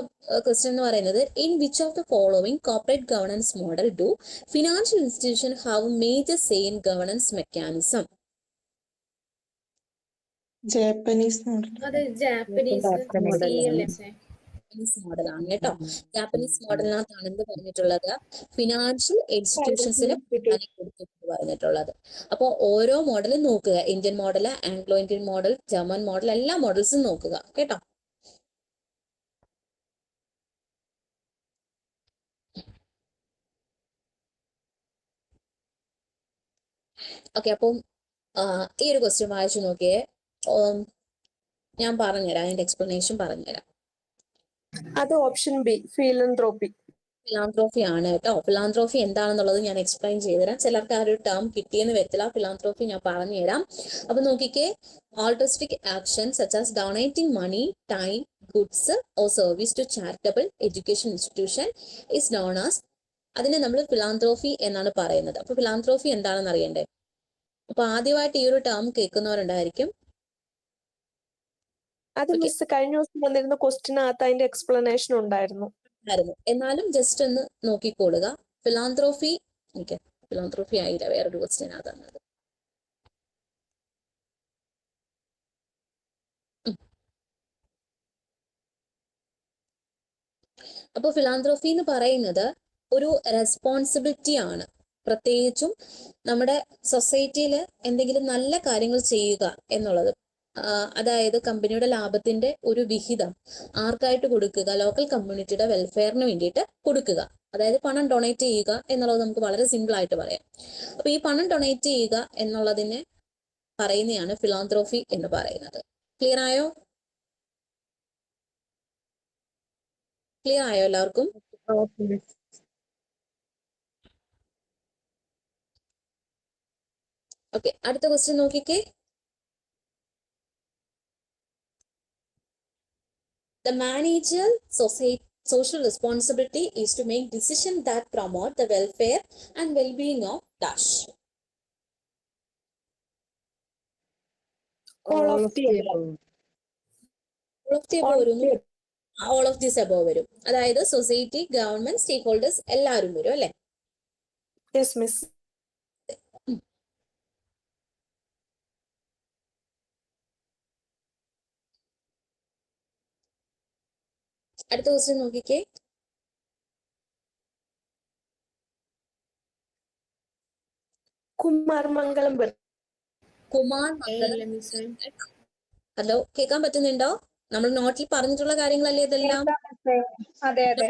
ക്വസ്റ്റ്യൻ എന്ന് പറയുന്നത് in which of the following corporate governance model do financial institution have major say in governance mechanism? Japanese അത് ജാപ്പനീസ് സി അല്ലേ മിസ്സേ? ജാപ്പനീസ് മോഡലാണ് കേട്ടോ. ജാപ്പനീസ് മോഡലിനകത്താണ് എന്ത് പറഞ്ഞിട്ടുള്ളത്? ഫിനാൻഷ്യൽ ഇൻസ്റ്റിറ്റ്യൂഷൻസിന് കൊടുത്തിട്ട് പറഞ്ഞിട്ടുള്ളത്. അപ്പോൾ ഓരോ മോഡലും നോക്കുക. Indian model, Anglo Indian model, German model, എല്ലാ മോഡൽസും നോക്കുക കേട്ടോ. ഓക്കെ, അപ്പം ഈ ഒരു ക്വസ്റ്റ്യൻ വായിച്ചു നോക്കിയേ. ഞാൻ പറഞ്ഞുതരാം, അതിന്റെ എക്സ്പ്ലനേഷൻ പറഞ്ഞുതരാം. അത് ഓപ്ഷൻ ബി, ഫിലന്ത്രോപ്പി. ഫിലാന്ത്രോഫി ആണ് കേട്ടോ. ഫിലാന്ത്രോഫി എന്താണെന്നുള്ളത് ഞാൻ എക്സ്പ്ലെയിൻ ചെയ്തുതരാം. ചിലർക്ക് ആ ഒരു ടേം കിട്ടിയെന്ന് വരത്തില്ല. ഫിലാന്ത്രോഫി ഞാൻ പറഞ്ഞുതരാം. അപ്പൊ നോക്കിക്കേ. Altruistic action such as donating money, time, goods or service to charitable education institution is known as, അതിനെ നമ്മൾ ഫിലാന്ത്രോഫി എന്നാണ് പറയുന്നത്. അപ്പൊ ഫിലാന്ത്രോഫി എന്താണെന്ന് അറിയണ്ടേ? അപ്പൊ ആദ്യമായിട്ട് ഈ ഒരു ടേം കേൾക്കുന്നവരുണ്ടായിരിക്കും. അത് മിസ് കഴിഞ്ഞ ദിവസം വന്നിരുന്ന ക്വസ്റ്റിനകത്ത് അതിന്റെ എക്സ്പ്ലനേഷൻ ഉണ്ടായിരുന്നു. എന്നാലും ജസ്റ്റ് ഒന്ന് നോക്കിക്കോളുക. ഫിലാന്ത്രോഫി ഫിലാന്ത്രോഫി ആയില്ല, വേറൊരു ക്വസ്റ്റ്യൻ അതാണ്. അപ്പോൾ ഫിലാന്ത്രോഫി എന്ന് പറയുന്നത് ഒരു റെസ്പോൺസിബിലിറ്റി ആണ്. പ്രത്യേകിച്ചും നമ്മുടെ സൊസൈറ്റിയിൽ എന്തെങ്കിലും നല്ല കാര്യങ്ങൾ ചെയ്യുക എന്നുള്ളത്. അതായത് കമ്പനിയുടെ ലാഭത്തിന്റെ ഒരു വിഹിതം ആർക്കായിട്ട് കൊടുക്കുക? ലോക്കൽ കമ്മ്യൂണിറ്റിയുടെ വെൽഫെയറിന് വേണ്ടിയിട്ട് കൊടുക്കുക. അതായത് പണം ഡൊണേറ്റ് ചെയ്യുക എന്നുള്ളത് നമുക്ക് വളരെ സിമ്പിൾ ആയിട്ട് പറയാം. അപ്പൊ ഈ പണം ഡൊണേറ്റ് ചെയ്യുക എന്നുള്ളതിനെ പറയുന്നതാണ് ഫിലാന്ത്രോഫി എന്ന് പറയുന്നത്. ക്ലിയർ ആയോ? ക്ലിയർ ആയോ എല്ലാവർക്കും? ഓക്കെ, അടുത്ത ക്വസ്റ്റ്യൻ നോക്കിക്കേ. The managerial social responsibility is to make decisions that promote the welfare and well-being of dash. All of the above. All of the above വരുന്നു. All of this above വരും. അതായത് society, government, സ്റ്റേക്ക് holders എല്ലാവരും വരും അല്ലെ? Yes, miss. അടുത്ത question നോക്കിക്കേ. കുമാർ മംഗലം Kumar A അല്ലേ മിസ്സേ? ഹലോ, കേൾക്കാൻ പറ്റുന്നുണ്ടോ? നമ്മൾ നോട്ടിൽ പറഞ്ഞിട്ടുള്ള കാര്യങ്ങളല്ലേ ഇതെല്ലാം? അതെ അതെ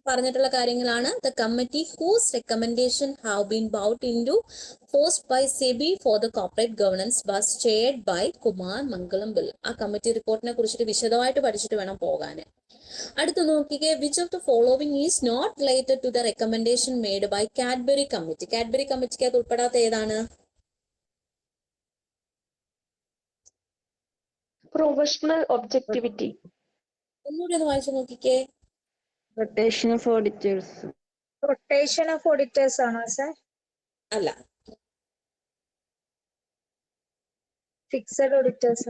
പറഞ്ഞിട്ടുള്ള കാര്യങ്ങളാണ്. The committee whose recommendation have been bout in to post by SEBI for the corporate governance was chaired by Kumar Mangalam Birla. ആ കമ്മിറ്റി റിപ്പോർട്ടിനെ കുറിച്ചിട്ട് വിശദമായിട്ട് പഠിച്ചിട്ട് വേണം പോകാൻ. അടുത്ത് നോക്കിക്കേ. Which of the following is not related to the recommendation made by Cadbury committee? Cadbury കമ്മിറ്റിക്ക് അത് ഉൾപ്പെടാത്ത ഏതാണ്? Professional objectivity. ഒന്നുകൂടി ഒന്ന് വായിച്ചു നോക്കിക്കേ. Rotation of auditors. Rotation of auditors ആണോ സർ? അല്ല, ഫിക്സഡ് ഓഡിറ്റേഴ്സ്.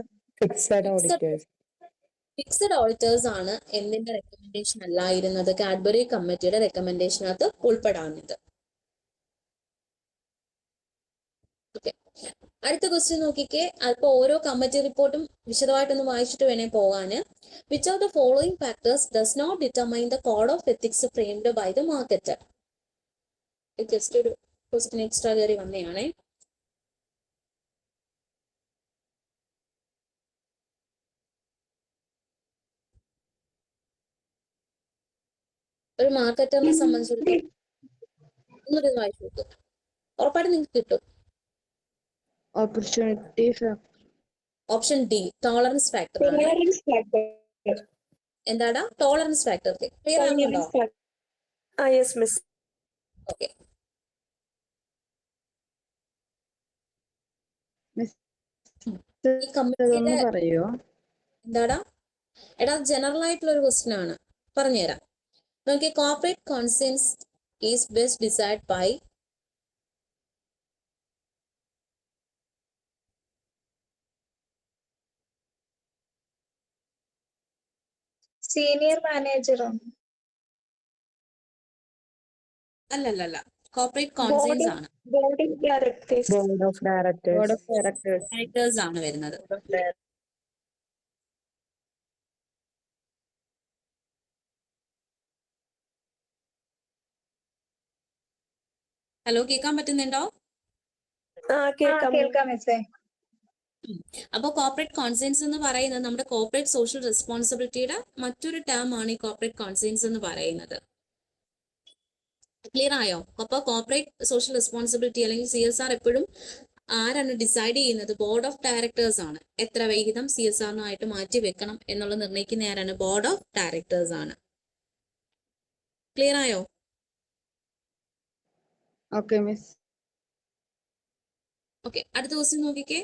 ഫിക്സഡ് ഓഡിറ്റേഴ്സ് ആണ് എന്തിന്റെ റെക്കമെൻഡേഷൻ അല്ലായിരുന്നത്? കാഡ്ബറി കമ്മിറ്റിയുടെ റെക്കമെൻഡേഷനകത്ത് ഉൾപ്പെടാഞ്ഞത്. ഓക്കെ, അടുത്ത ക്വസ്റ്റ്യൻ നോക്കിക്കേ. അപ്പൊ ഓരോ കമ്മിറ്റി റിപ്പോർട്ടും വിശദമായിട്ടൊന്ന് വായിച്ചിട്ട് വേണേ പോകാന്. Which of the following factors does not determine the code of ethics framed by the marketer? Just ഒരു ക്വസ്റ്റ്യൻ എക്സ്ട്രാ കയറി വന്നതാണേ. ഒരു മാർക്കറ്ററിനെ സംബന്ധിച്ചിടത്തോളം ഒന്നുകൂടി വായിച്ചു നോക്കും, ഉറപ്പായിട്ട് നിങ്ങൾക്ക് കിട്ടും. Opportunity factor. Option D, tolerance factor ആണ്. എന്താടാ ടോളറൻസ് ഫാക്ടർ? ക്ലിയർ ആണല്ലോ? Yes miss. ഓക്കെ, ഈ കമ്മിറ്റിയുടെ പറയോ? എന്താടാ? എടാ, ജനറൽ ആയിട്ടുള്ള ഒരു ക്വസ്റ്റ്യൻ ആണ്, പറഞ്ഞുതരാം. നോക്കി, corporate consensus is best decide by senior മാനേജറോ? അല്ലല്ല, കോർപ്പറേറ്റ് കോൺസെൻസ് ആണ്. Board of directors. Board of directors. Directors ആണ് വരുന്നത്. ഹലോ, കേൾക്കാൻ പറ്റുന്നുണ്ടോ? കേൾക്കാം മിസ്സേ. അപ്പോൾ കോർപ്പറേറ്റ് കോൺസെൻസ് എന്ന് പറയുന്നത് നമ്മുടെ കോർപ്പറേറ്റ് സോഷ്യൽ റെസ്പോൺസിബിലിറ്റിയുടെ മറ്റൊരു ടേം ആണ് ഈ കോർപ്പറേറ്റ് കോൺസെൻസ് എന്ന് പറയുന്നത്. ക്ലിയർ ആയോ? അപ്പോൾ കോർപ്പറേറ്റ് സോഷ്യൽ റെസ്പോൺസിബിലിറ്റി അല്ലെങ്കിൽ CSR എപ്പോഴും ആരാണ് ഡിസൈഡ് ചെയ്യുന്നത്? ബോർഡ് ഓഫ് ഡയറക്ടേഴ്സ് ആണ്. എത്ര വിഹിതം CSRനായിട്ട് മാറ്റി വെക്കണം എന്നുള്ളത് നിർണ്ണയിക്കുന്ന ആരാണ്? ബോർഡ് ഓഫ് ഡയറക്ടേഴ്സ് ആണ്. ക്ലിയർ ആയോ? Okay miss. ഓക്കെ, അടുത്ത ക്വസ്റ്റ്യൻ നോക്കിക്കേ.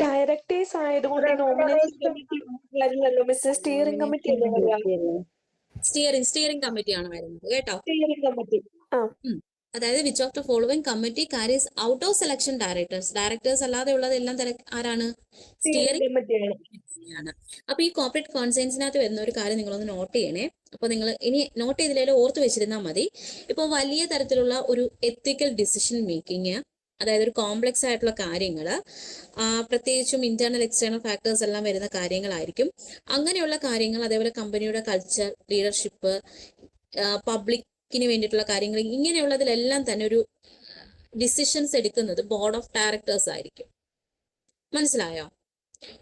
ഡയറക്ടേഴ്സ് ആയതുകൊണ്ട് നോമിനേഷൻ കമ്മിറ്റി വരുന്നല്ലോ മിസ്. സ്റ്റിയറിംഗ് കമ്മിറ്റി അല്ലേ വരിക? സ്റ്റിയറിംഗ് കമ്മിറ്റിയാണ് വരുന്നത് കേട്ടോ. Steering committee. അതായത് which of the following committee carries out of selection directors അല്ലാതെ ഉള്ളതെല്ലാം ആരാണ്? സ്റ്റിയറിംഗ് കമ്മിറ്റിയാണ്. ആണ്. അപ്പൊ ഈ കോർപ്പറേറ്റ് കോൺസൈൻസിനകത്ത് വരുന്ന ഒരു കാര്യം നിങ്ങളൊന്ന് നോട്ട് ചെയ്യണേ. അപ്പൊ നിങ്ങൾ ഇനി നോട്ട് ചെയ്തില്ലെങ്കിലും ഓർത്ത് വെച്ചിരുന്നാൽ മതി. ഇപ്പോൾ വലിയ തരത്തിലുള്ള ഒരു എത്തിക്കൽ ഡിസിഷൻ മേക്കിംഗ്, അതായത് ഒരു കോംപ്ലക്സ് ആയിട്ടുള്ള കാര്യങ്ങൾ, പ്രത്യേകിച്ചും ഇന്റേണൽ എക്സ്റ്റേണൽ ഫാക്ടേഴ്സ് എല്ലാം വരുന്ന കാര്യങ്ങളായിരിക്കും. അങ്ങനെയുള്ള കാര്യങ്ങൾ, അതേപോലെ കമ്പനിയുടെ കൾച്ചർ, ലീഡർഷിപ്പ്, പബ്ലിക്കിന് വേണ്ടിയിട്ടുള്ള കാര്യങ്ങൾ, ഇങ്ങനെയുള്ളതിലെല്ലാം തന്നെ ഒരു ഡിസിഷൻസ് എടുക്കുന്നത് ബോർഡ് ഓഫ് ഡയറക്ടേഴ്സ് ആയിരിക്കും. മനസ്സിലായോ?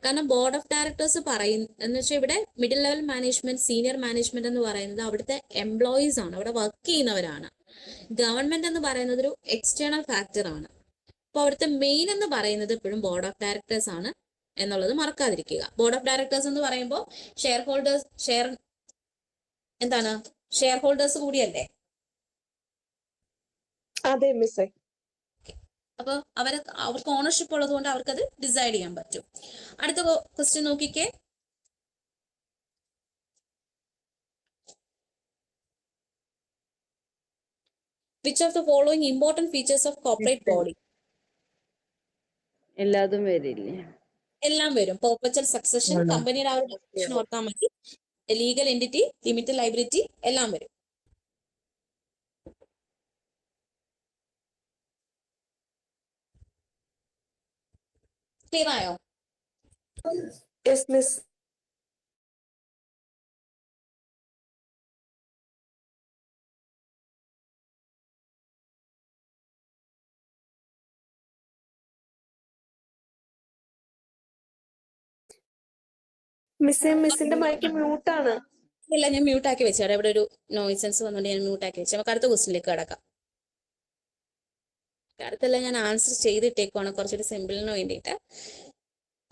കാരണം ബോർഡ് ഓഫ് ഡയറക്ടേഴ്സ് എന്ന് വെച്ചാൽ ഇവിടെ middle level management, senior management എന്ന് പറയുന്നത് അവിടുത്തെ എംപ്ലോയീസ് ആണ്, അവിടെ വർക്ക് ചെയ്യുന്നവരാണ്. ഗവൺമെന്റ് എന്ന് പറയുന്നത് ഒരു എക്സ്റ്റേണൽ ഫാക്ടർ ആണ്. അപ്പൊ അവിടുത്തെ മെയിൻ എന്ന് പറയുന്നത് എപ്പോഴും ബോർഡ് ഓഫ് ഡയറക്ടേഴ്സ് ആണ് എന്നുള്ളത് മറക്കാതിരിക്കുക. ബോർഡ് ഓഫ് ഡയറക്ടേഴ്സ് എന്ന് പറയുമ്പോൾ ഷെയർ ഹോൾഡേഴ്സ് കൂടിയല്ലേ? അതെ മിസ്സേ. അപ്പൊ അവർക്ക് ഓണർഷിപ്പ് ഉള്ളത് കൊണ്ട് അവർക്കത് ഡിസൈഡ് ചെയ്യാൻ പറ്റും. അടുത്ത ക്വസ്റ്റ്യൻ നോക്കിക്കേ. Which of the following important features of corporate body? എല്ലാതും വരില്ലേ? എല്ലാം വരും. പെർപ്പച്വൽ സക്സഷൻ, കമ്പനിയുടെ ആ ഒരു ഡെഫിനിഷൻ ഓർത്താൽ മതി. ലീഗൽ എൻറ്റിറ്റി, ലിമിറ്റഡ് ലൈബിലിറ്റി എല്ലാം വരും. ക്ലിയർ ആയോ? Yes miss. മിസ്സിന്റെ മൈക്ക് മ്യൂട്ടാണ്. ഇല്ല, ഞാൻ മ്യൂട്ട് ആക്കി വെച്ചാണ്. ഇവിടെ ഒരു നോയിസൻസ് വന്നുകൊണ്ട് ഞാൻ മ്യൂട്ട് ആക്കി വെച്ചു. നമുക്ക് അടുത്ത ക്വസ്റ്റിനിലേക്ക് കിടക്കാം. അടുത്തെല്ലാം ഞാൻ ആൻസർ ചെയ്തിട്ടേക്കുവാണ് കുറച്ചൊരു സിമ്പിളിന് വേണ്ടിയിട്ട്.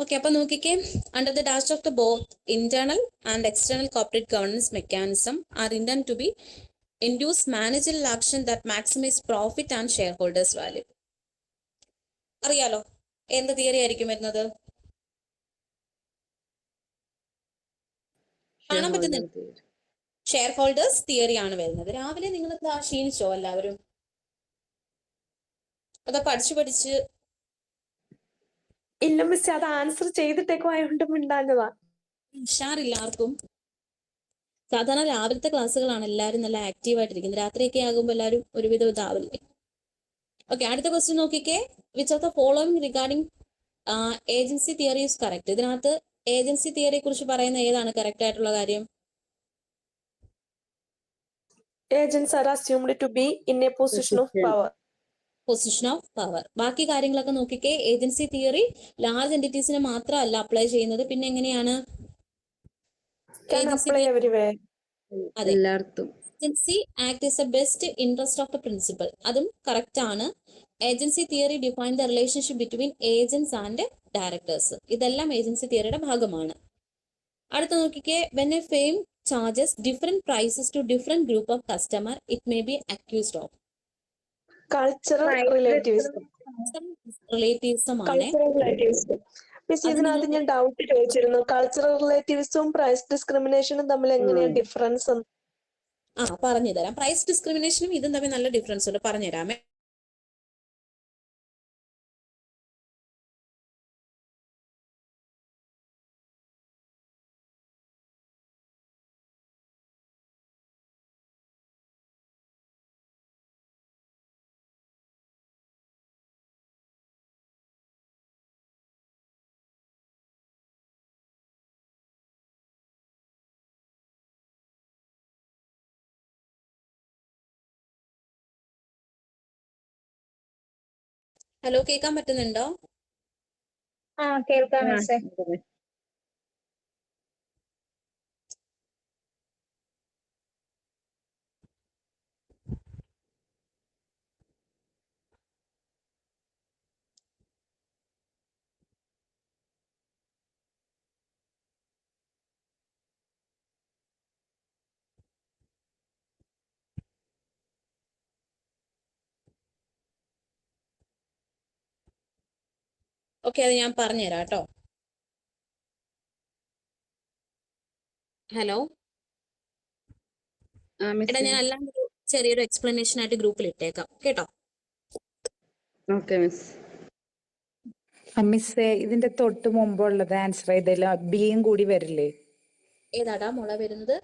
ഓക്കെ, അപ്പൊ നോക്കിക്കേ. Under the dash of the both internal and external corporate governance mechanism are intend to be induce managerial action that maximise profit and share holders value. അറിയാലോ എന്ത് തിയറി ആയിരിക്കും വരുന്നത്? കാണാൻ പറ്റുന്നുണ്ട്. ഷെയർ ഹോൾഡേഴ്സ് തിയറി ആണ് വരുന്നത്. രാവിലെ നിങ്ങൾ ക്ഷീണിച്ചോ എല്ലാവരും? അതാ പഠിച്ച് ഇല്ല മിസ്, അത് ആൻസർ ചെയ്തിട്ടേക്കുമായോണ്ട് മിണ്ടാഞ്ഞതാ. ഉഷാറില്ല ആർക്കും. സാധാരണ രാവിലത്തെ ക്ലാസ്സുകളാണ് എല്ലാവരും നല്ല ആക്റ്റീവ് ആയിട്ടിരിക്കുന്നത്. രാത്രിയൊക്കെ ആകുമ്പോൾ എല്ലാവരും ഒരുവിധം ഇതാവില്ലേ? ഓക്കെ, അടുത്ത ക്വസ്റ്റ്യൻ നോക്കിക്കേ. Which of the following regarding agency theory is correct? ഇതിനകത്ത് ഏജൻസി തിയറിയെ കുറിച്ച് പറയുന്ന ഏതാണ് കറക്റ്റ് ആയിട്ടുള്ള കാര്യം? Agents are assumed to be in a position of power. Position of power. ബാക്കി കാര്യങ്ങളൊക്കെ നോക്കിക്കേ. ഏജൻസി തിയറി ലാർജ് എൻറ്റിറ്റീസിന് മാത്രമല്ല അപ്ലൈ ചെയ്യുന്നത്, പിന്നെ എങ്ങനെയാണ്? അതെ, agency act is A best interest of the principal. അതും കറക്റ്റ് ആണ്. Agency theory define the relationship between agents and directors. ഇതെല്ലാം ഏജൻസി തിയറിയുടെ ഭാഗമാണ്. അടുത്ത നോക്കിക്കേ. When A firm charges different prices to different group of customer, it may be accused of cultural relativism. relativism ആണ്. Cultural relativism. Miss, ഇതിനകത്ത് ഞാൻ doubt ചോദിച്ചിരുന്നു. Cultural റിലേറ്റിവിസവും price ഡിസ്ക്രിമിനേഷനും തമ്മിൽ എങ്ങനെയാണ് ഡിഫറൻസ്? പറഞ്ഞു തരാം. പ്രൈസ് ഡിസ്ക്രിമിനേഷനും ഇതും തമ്മിൽ നല്ല ഡിഫറൻസ് ഉണ്ട്. പറഞ്ഞുതരാമേ. ഹലോ, കേൾക്കാൻ പറ്റുന്നുണ്ടോ? കേൾക്കാം മിസ്സേ. ഓക്കെ, അത് ഞാൻ പറഞ്ഞുതരാം കേട്ടോ. ഹലോ, എടാ, ഞാൻ അല്ലാണ്ട് ചെറിയൊരു എക്സ്പ്ലനേഷൻ ആയിട്ട് ഗ്രൂപ്പിൽ ഇട്ടേക്കാം കേട്ടോ. Okay, miss. മിസ്സേ ഇതിന്റെ തൊട്ട് മുമ്പുള്ളത് ആൻസർ ചെയ്തല്ലോ ബിയും കൂടി വരില്ലേ? ഏതാടാ മുള വരുന്നത്?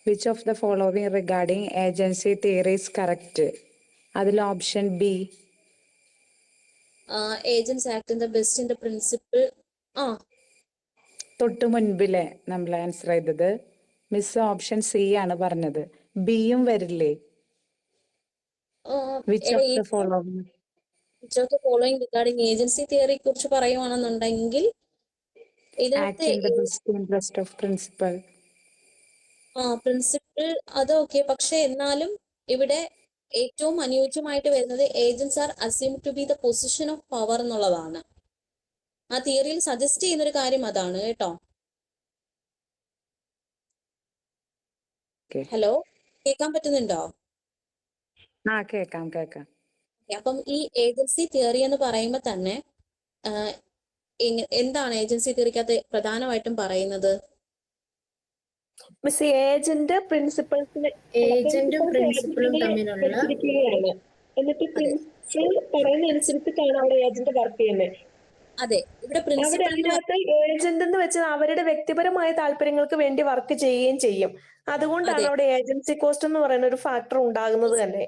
Which of the following regarding agency theory is correct? അതിൽ option B. Agents act in the best in the principal. ആ തൊട്ട് മുൻപിലെ നമ്മൾ ആൻസർ ചെയ്തത് മിസ് ഓപ്ഷൻ സി ആണ് പറഞ്ഞത്. ബിയും വരില്ലേ? Which of the following following regarding agency തിയറിയെ കുറിച്ച് പറയുവാണെന്നുണ്ടെങ്കിൽ ആക്ട് ഇതിനകത്ത് in the best interest of principal. Principal അത് ഓക്കെ, പക്ഷെ എന്നാലും ഇവിടെ ഏറ്റവും അനുയോജ്യമായിട്ട് വരുന്നത് agents are assume to be the position of power എന്നുള്ളതാണ്. ആ തിയറിയിൽ സജസ്റ്റ് ചെയ്യുന്ന ഒരു കാര്യം അതാണ് കേട്ടോ. Okay. ഹലോ, കേൾക്കാൻ പറ്റുന്നുണ്ടോ? കേക്കാം. അപ്പം ഈ ഏജൻസി തിയറി എന്ന് പറയുമ്പോൾ തന്നെ എന്താണ് ഏജൻസി തിയറിക്കകത്ത് പ്രധാനമായിട്ടും പറയുന്നത്? മിസ് ഏജന്റ് പ്രിൻസിപ്പൾസിനെ ഏജന്റും പ്രിൻസിപ്പളും തമ്മിലുള്ള വെച്ചിരിക്കുകയാണ്. എന്നിട്ട് പ്രിൻസിപ്പൽ പറയുന്ന അനുസരിച്ചിട്ടാണ് അവിടെ ഏജന്റ് വർക്ക് ചെയ്യുന്നത്. അതെ, ഇവിടെ അവിടെ പ്രിൻസിപ്പൽ അതിനകത്ത് ഏജന്റ് എന്ന് വെച്ചാൽ അവരുടെ വ്യക്തിപരമായ താല്പര്യങ്ങൾക്ക് വേണ്ടി വർക്ക് ചെയ്യുകയും ചെയ്യും. അതുകൊണ്ടാണ് അവിടെ ഏജൻസി കോസ്റ്റ് എന്ന് പറയുന്ന ഒരു ഫാക്ടർ ഉണ്ടാകുന്നത് തന്നെ.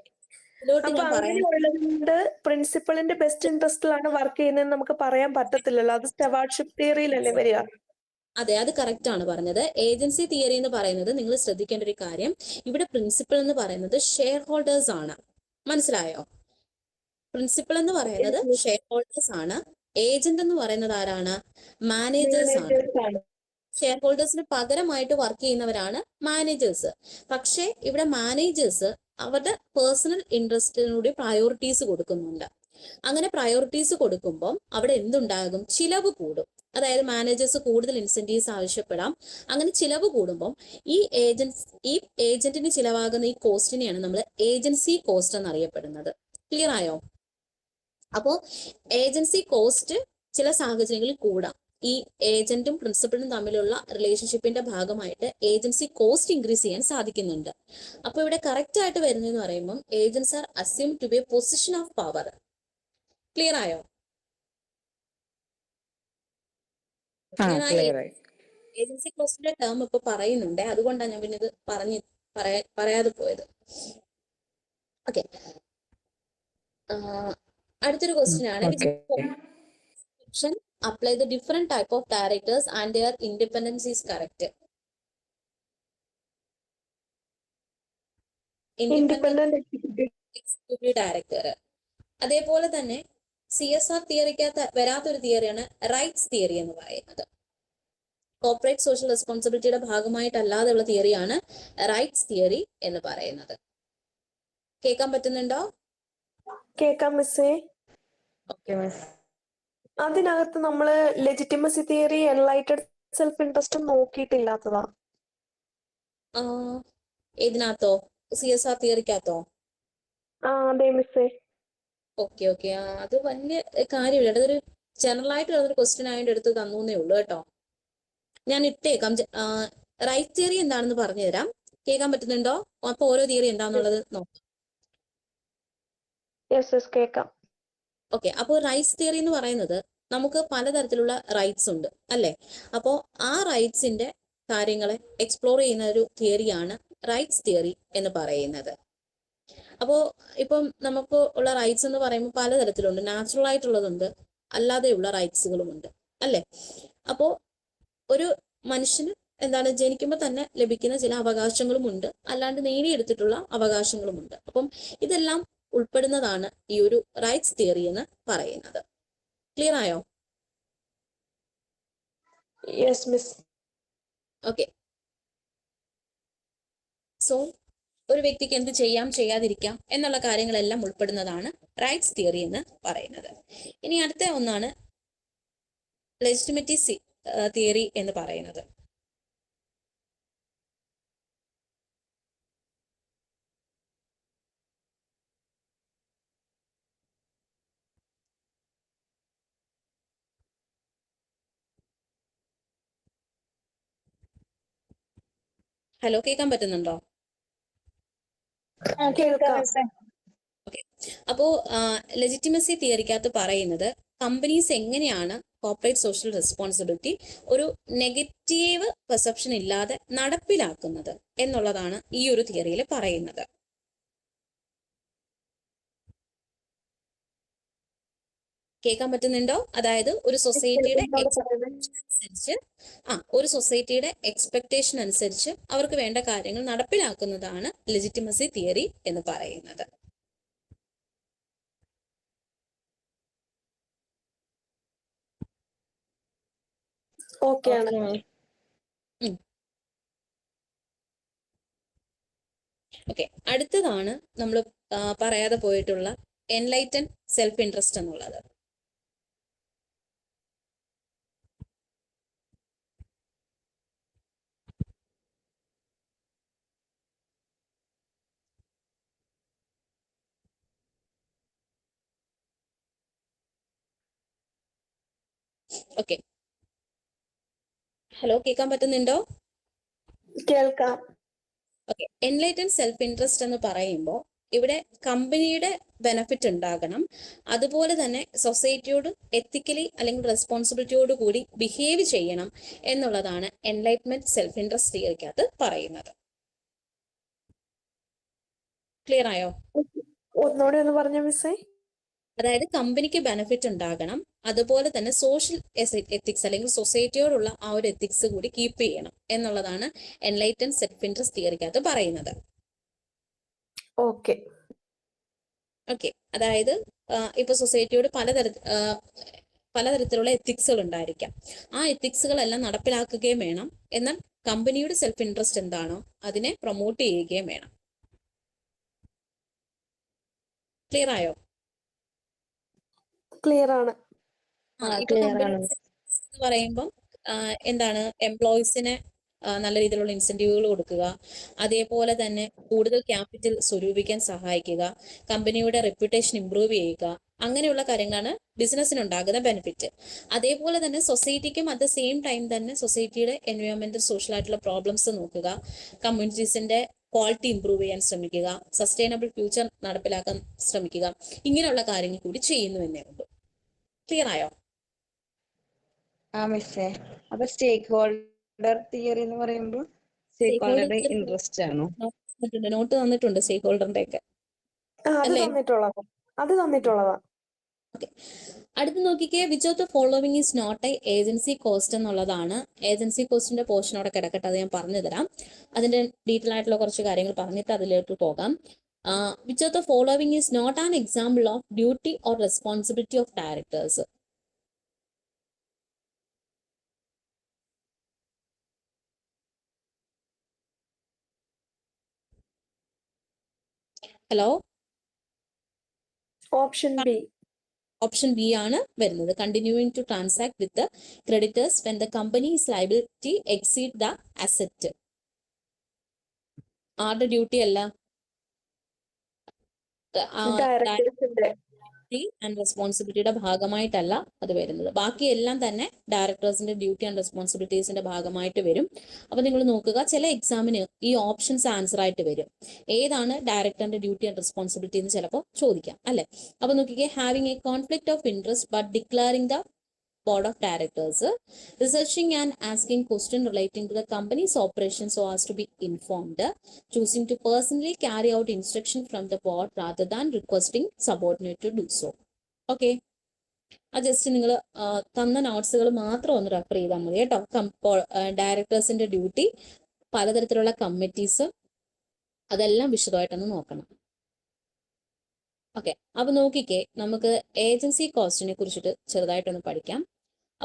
അപ്പൊ ഞാൻ പറയാം. അങ്ങനെയുള്ളതുകൊണ്ട് പ്രിൻസിപ്പളിന്റെ ബെസ്റ്റ് ഇൻട്രസ്റ്റിലാണ് വർക്ക് ചെയ്യുന്നതെന്ന് നമുക്ക് പറയാൻ പറ്റത്തില്ലല്ലോ. അത് സ്റ്റവാർഡ്ഷിപ്പ് തിയറിയിലല്ലേ വരിക? അതെ, അത് കറക്റ്റ് ആണ് പറഞ്ഞത്. ഏജൻസി തിയറി എന്ന് പറയുന്നത് നിങ്ങൾ ശ്രദ്ധിക്കേണ്ട ഒരു കാര്യം, ഇവിടെ പ്രിൻസിപ്പൽ എന്ന് പറയുന്നത് ഷെയർ ഹോൾഡേഴ്സ് ആണ്. മനസ്സിലായോ? പ്രിൻസിപ്പൽ എന്ന് പറയുന്നത് ഷെയർ ഹോൾഡേഴ്സ് ആണ്. ഏജന്റ് എന്ന് പറയുന്നത് ആരാണ്? മാനേജേഴ്സ് ആണ്. ഷെയർ ഹോൾഡേഴ്സിന് പകരമായിട്ട് വർക്ക് ചെയ്യുന്നവരാണ് മാനേജേഴ്സ്. പക്ഷെ ഇവിടെ മാനേജേഴ്സ് അവരുടെ പേഴ്സണൽ ഇൻട്രസ്റ്റിനൂടെ പ്രയോറിറ്റീസ് കൊടുക്കുന്നുണ്ട്. അങ്ങനെ പ്രയോറിറ്റീസ് കൊടുക്കുമ്പോൾ അവിടെ എന്തുണ്ടാകും? ചിലവ് കൂടും. അതായത് മാനേജേഴ്സ് കൂടുതൽ ഇൻസെന്റീവ്സ് ആവശ്യപ്പെടാം. അങ്ങനെ ചിലവ് കൂടുമ്പോൾ ഈ ഏജന്റിന് ചിലവാകുന്ന ഈ കോസ്റ്റിനെയാണ് നമ്മൾ ഏജൻസി കോസ്റ്റ് എന്നറിയപ്പെടുന്നത്. ക്ലിയർ ആയോ? അപ്പോൾ ഏജൻസി കോസ്റ്റ് ചില സാഹചര്യങ്ങളിൽ കൂടാം. ഈ ഏജന്റും പ്രിൻസിപ്പളും തമ്മിലുള്ള റിലേഷൻഷിപ്പിന്റെ ഭാഗമായിട്ട് ഏജൻസി കോസ്റ്റ് ഇൻക്രീസ് ചെയ്യാൻ സാധിക്കുന്നുണ്ട്. അപ്പൊ ഇവിടെ കറക്റ്റ് ആയിട്ട് വരുന്നതെന്ന് പറയുമ്പോൾ agents are assume to be a position of power. Clear ആയോ? ഏജൻസി കോസ്റ്റിന്റെ ടേം ഇപ്പൊ പറയുന്നുണ്ട്, അതുകൊണ്ടാണ് ഞാൻ പിന്നെ ഇത് പറയാതെ പോയത്. ഓക്കെ, അടുത്തൊരു ക്വസ്റ്റ്യൻ ആണ്. Apply the different type of directors and their independence is correct. Independent executive director. അതേപോലെ തന്നെ CSR തിയറിക്കകത്ത് വരാത്തൊരു തിയറിയാണ് റൈറ്റ്സ് തിയറി എന്ന് പറയുന്നത്. കോർപ്പറേറ്റ് സോഷ്യൽ റെസ്പോൺസിബിലിറ്റിയുടെ ഭാഗമായിട്ടല്ലാതെയുള്ള തിയറിയാണ് റൈറ്റ്സ് തിയറി എന്ന് പറയുന്നത്. കേൾക്കാൻ പറ്റുന്നുണ്ടോ? കേൾക്കാം മിസ്സേ. Okay miss. അതിനകത്ത് നമ്മള് legitimacy theory, enlightened self interest നോക്കിയിട്ടില്ലാത്തതാ. ഏതിനകത്തോ? CSR തിയറിക്കകത്തോ? അതെ മിസ്സേ. ഓക്കെ, അത് വലിയ കാര്യമില്ല. അതൊരു ജനറൽ ആയിട്ട് ഒരു ക്വസ്റ്റ്യൻ ആയിട്ട് എടുത്ത് തന്നേ ഉള്ളൂ കേട്ടോ. ഞാൻ ഇട്ടേക്കാം. റൈറ്റ് തിയറി എന്താണെന്ന് പറഞ്ഞു തരാം. കേൾക്കാൻ പറ്റുന്നുണ്ടോ? അപ്പൊ ഓരോ തിയറി എന്താണെന്നുള്ളത് നോക്കാം. കേൾക്കാം. ഓക്കെ, അപ്പോൾ റൈറ്റ്സ് തിയറി എന്ന് പറയുന്നത് നമുക്ക് പലതരത്തിലുള്ള റൈറ്റ്സ് ഉണ്ട് അല്ലേ? അപ്പോൾ ആ റൈറ്റ്സിന്റെ കാര്യങ്ങളെ എക്സ്പ്ലോർ ചെയ്യുന്ന ഒരു തിയറിയാണ് റൈറ്റ്സ് തിയറി എന്ന് പറയുന്നത്. അപ്പോൾ ഇപ്പം നമുക്ക് ഉള്ള റൈറ്റ്സ് എന്ന് പറയുമ്പോൾ പലതരത്തിലുണ്ട്. നാച്ചുറൽ ആയിട്ടുള്ളതുണ്ട്, അല്ലാതെയുള്ള റൈറ്റ്സുകളുമുണ്ട് അല്ലേ? അപ്പോൾ ഒരു മനുഷ്യന് ജനിക്കുമ്പോൾ തന്നെ ലഭിക്കുന്ന ചില അവകാശങ്ങളുമുണ്ട്, അല്ലാണ്ട് നേടിയെടുത്തിട്ടുള്ള അവകാശങ്ങളുമുണ്ട്. അപ്പം ഇതെല്ലാം ഉൾപ്പെടുന്നതാണ് ഈ ഒരു റൈറ്റ്സ് തിയറി എന്ന് പറയുന്നത്. ക്ലിയർ ആയോ? Yes miss. ഓക്കെ, സോ ഒരു വ്യക്തിക്ക് എന്ത് ചെയ്യാം, ചെയ്യാതിരിക്കാം എന്നുള്ള കാര്യങ്ങളെല്ലാം ഉൾപ്പെടുന്നതാണ് റൈറ്റ്സ് തിയറി എന്ന് പറയുന്നത്. ഇനി അടുത്ത ഒന്നാണ് ലെജിറ്റിമേറ്റി തിയറി എന്ന് പറയുന്നത്. ഹലോ, കേൾക്കാൻ പറ്റുന്നുണ്ടോ? കേൾക്കാം മിസ്സേ. അപ്പോ ലെജിറ്റിമസി തിയറിക്കകത്ത് പറയുന്നത് കമ്പനീസ് എങ്ങനെയാണ് കോർപ്പറേറ്റ് സോഷ്യൽ റെസ്പോൺസിബിലിറ്റി ഒരു നെഗറ്റീവ് പെർസെപ്ഷൻ ഇല്ലാതെ നടപ്പിലാക്കുന്നത് എന്നുള്ളതാണ് ഈ ഒരു തിയറിയിൽ പറയുന്നത്. കേൾക്കാൻ പറ്റുന്നുണ്ടോ? അതായത് ഒരു സൊസൈറ്റിയുടെ അനുസരിച്ച് ഒരു സൊസൈറ്റിയുടെ എക്സ്പെക്ടേഷൻ അനുസരിച്ച് അവർക്ക് വേണ്ട കാര്യങ്ങൾ നടപ്പിലാക്കുന്നതാണ് ലെജിറ്റിമസി തിയറി എന്ന് പറയുന്നത്. ഓക്കെ ആണ്. ഓക്കെ, അടുത്തതാണ് നമ്മൾ പറയാതെ പോയിട്ടുള്ള എൻലൈറ്റൻ സെൽഫ് ഇൻട്രസ്റ്റ് എന്നുള്ളത്. ഓക്കെ, ഹലോ, കേൾക്കാൻ പറ്റുന്നുണ്ടോ? കേൾക്കാം. ഓക്കെ, എൻലൈറ്റൻ സെൽഫ് ഇൻട്രസ്റ്റ് എന്ന് പറയുമ്പോൾ ഇവിടെ കമ്പനിയുടെ ബെനഫിറ്റ് ഉണ്ടാകണം, അതുപോലെ തന്നെ സൊസൈറ്റിയോട് എത്തിക്കലി അല്ലെങ്കിൽ റെസ്പോൺസിബിലിറ്റിയോട് കൂടി ബിഹേവ് ചെയ്യണം എന്നുള്ളതാണ് എൻലൈറ്റ്മെന്റ് സെൽഫ് ഇൻട്രസ്റ്റ് തിയറിക്കകത്ത് പറയുന്നത്. ക്ലിയർ ആയോ? ഒന്നുകൂടെ ഒന്ന് പറഞ്ഞ മിസ്സേ. അതായത് കമ്പനിക്ക് ബെനിഫിറ്റ് ഉണ്ടാകണം, അതുപോലെ തന്നെ സോഷ്യൽ എത്തിക്സ് അല്ലെങ്കിൽ സൊസൈറ്റിയോടുള്ള ആ ഒരു എത്തിക്സ് കൂടി കീപ്പ് ചെയ്യണം എന്നുള്ളതാണ് എൻലൈറ്റൻ സെൽഫ് ഇൻട്രസ്റ്റ് തിയറിക്കകത്ത് പറയുന്നത്. ഓക്കെ. ഓക്കെ, അതായത് ഇപ്പൊ സൊസൈറ്റിയോട് പലതരത്തിലുള്ള എത്തിക്സുകൾ ഉണ്ടായിരിക്കാം. ആ എത്തിക്സുകളെല്ലാം നടപ്പിലാക്കുകയും വേണം, എന്നാൽ കമ്പനിയുടെ സെൽഫ് ഇൻട്രസ്റ്റ് എന്താണോ അതിനെ പ്രൊമോട്ട് ചെയ്യുകയും വേണം. ക്ലിയർ ആയോ? ക്ലിയർ ആണ്. ഇപ്പൊ കമ്പനി എന്ന് പറയുമ്പോൾ എന്താണ്, എംപ്ലോയീസിന് നല്ല രീതിയിലുള്ള ഇൻസെന്റീവുകൾ കൊടുക്കുക, അതേപോലെ തന്നെ കൂടുതൽ ക്യാപിറ്റൽ സ്വരൂപിക്കാൻ സഹായിക്കുക, കമ്പനിയുടെ റെപ്യൂട്ടേഷൻ ഇംപ്രൂവ് ചെയ്യുക, അങ്ങനെയുള്ള കാര്യങ്ങളാണ് ബിസിനസ്സിന് ഉണ്ടാകുന്ന ബെനിഫിറ്റ്. അതേപോലെ തന്നെ സൊസൈറ്റിക്കും അറ്റ് ദ സെയിം ടൈം തന്നെ സൊസൈറ്റിയുടെ എൻവയോൺമെന്റൽ സോഷ്യൽ ആയിട്ടുള്ള പ്രോബ്ലംസ് നോക്കുക, കമ്മ്യൂണിറ്റീസിന്റെ ക്വാളിറ്റി ഇംപ്രൂവ് ചെയ്യാൻ ശ്രമിക്കുക, സസ്റ്റൈനബിൾ ഫ്യൂച്ചർ നടപ്പിലാക്കാൻ ശ്രമിക്കുക, ഇങ്ങനെയുള്ള കാര്യങ്ങൾ കൂടി ചെയ്യുന്നു എന്നേ ഉള്ളൂ. ക്ലിയർ ആയോ? മിസ്സേ, അപ്പൊ സ്റ്റേക്ക് ഹോൾഡർ തിയറി എന്ന് പറയുമ്പോൾ സ്റ്റേക്ക് ഹോൾഡറുടെ ഇൻട്രസ്റ്റ് ആണോ? നോട്ട് തന്നിട്ടുണ്ട് സ്റ്റേക്ക് ഹോൾഡറിന്റെ ഒക്കെ. അത് തന്നിട്ടുള്ളതാ. അടുത്ത് നോക്കിക്കേ, which of the following is not a agency cost എന്നുള്ളതാണ്. ഏജൻസി കോസ്റ്റിന്റെ പോർഷൻ അവിടെ കിടക്കട്ടെ, അത് ഞാൻ പറഞ്ഞു തരാം. അതിന്റെ ഡീറ്റെയിൽ ആയിട്ടുള്ള കുറച്ച് കാര്യങ്ങൾ പറഞ്ഞിട്ട് അതിലേക്ക് പോകാം. Which of the following is not an example of duty or responsibility of directors? Hello, option B. Option B ആണ് വരുന്നത്. Continuing to transact with creditors when the company's liability exceed the asset. ആരുടെ duty അല്ല? And റെസ്പോൺസിബിലിറ്റിയുടെ ഭാഗമായിട്ടല്ല അത് വരുന്നത്. ബാക്കി എല്ലാം തന്നെ ഡയറക്ടേഴ്സിന്റെ ഡ്യൂട്ടി ആൻഡ് റെസ്പോൺസിബിലിറ്റീസിന്റെ ഭാഗമായിട്ട് വരും. അപ്പൊ നിങ്ങൾ നോക്കുക, ചില എക്സാമിന് ഈ ഓപ്ഷൻസ് ആൻസർ ആയിട്ട് വരും. ഏതാണ് ഡയറക്ടറിന്റെ ഡ്യൂട്ടി ആൻഡ് റെസ്പോൺസിബിലിറ്റി എന്ന് ചിലപ്പോൾ ചോദിക്കാം, അല്ലെ? അപ്പൊ നോക്കിക്കേ, having A conflict of interest but declaring the board of directors, researching and asking question relating to the company's operations so as to be informed, choosing to personally carry out instruction from the board rather than requesting subordinate to do so. Okay, അത് just നിങ്ങൾ തന്ന നോട്ട്സുകൾ മാത്രം ഒന്ന് refer ചെയ്താൽ മതി കേട്ടോ. ഡയറക്ടേഴ്സിന്റെ duty, പലതരത്തിലുള്ള committees, അതെല്ലാം വിശദമായിട്ടൊന്ന് നോക്കണം. ഓക്കെ, അപ്പൊ നോക്കിക്കേ, നമുക്ക് ഏജൻസി കോസ്റ്റിനെ കുറിച്ചിട്ട് ചെറുതായിട്ടൊന്ന് പഠിക്കാം.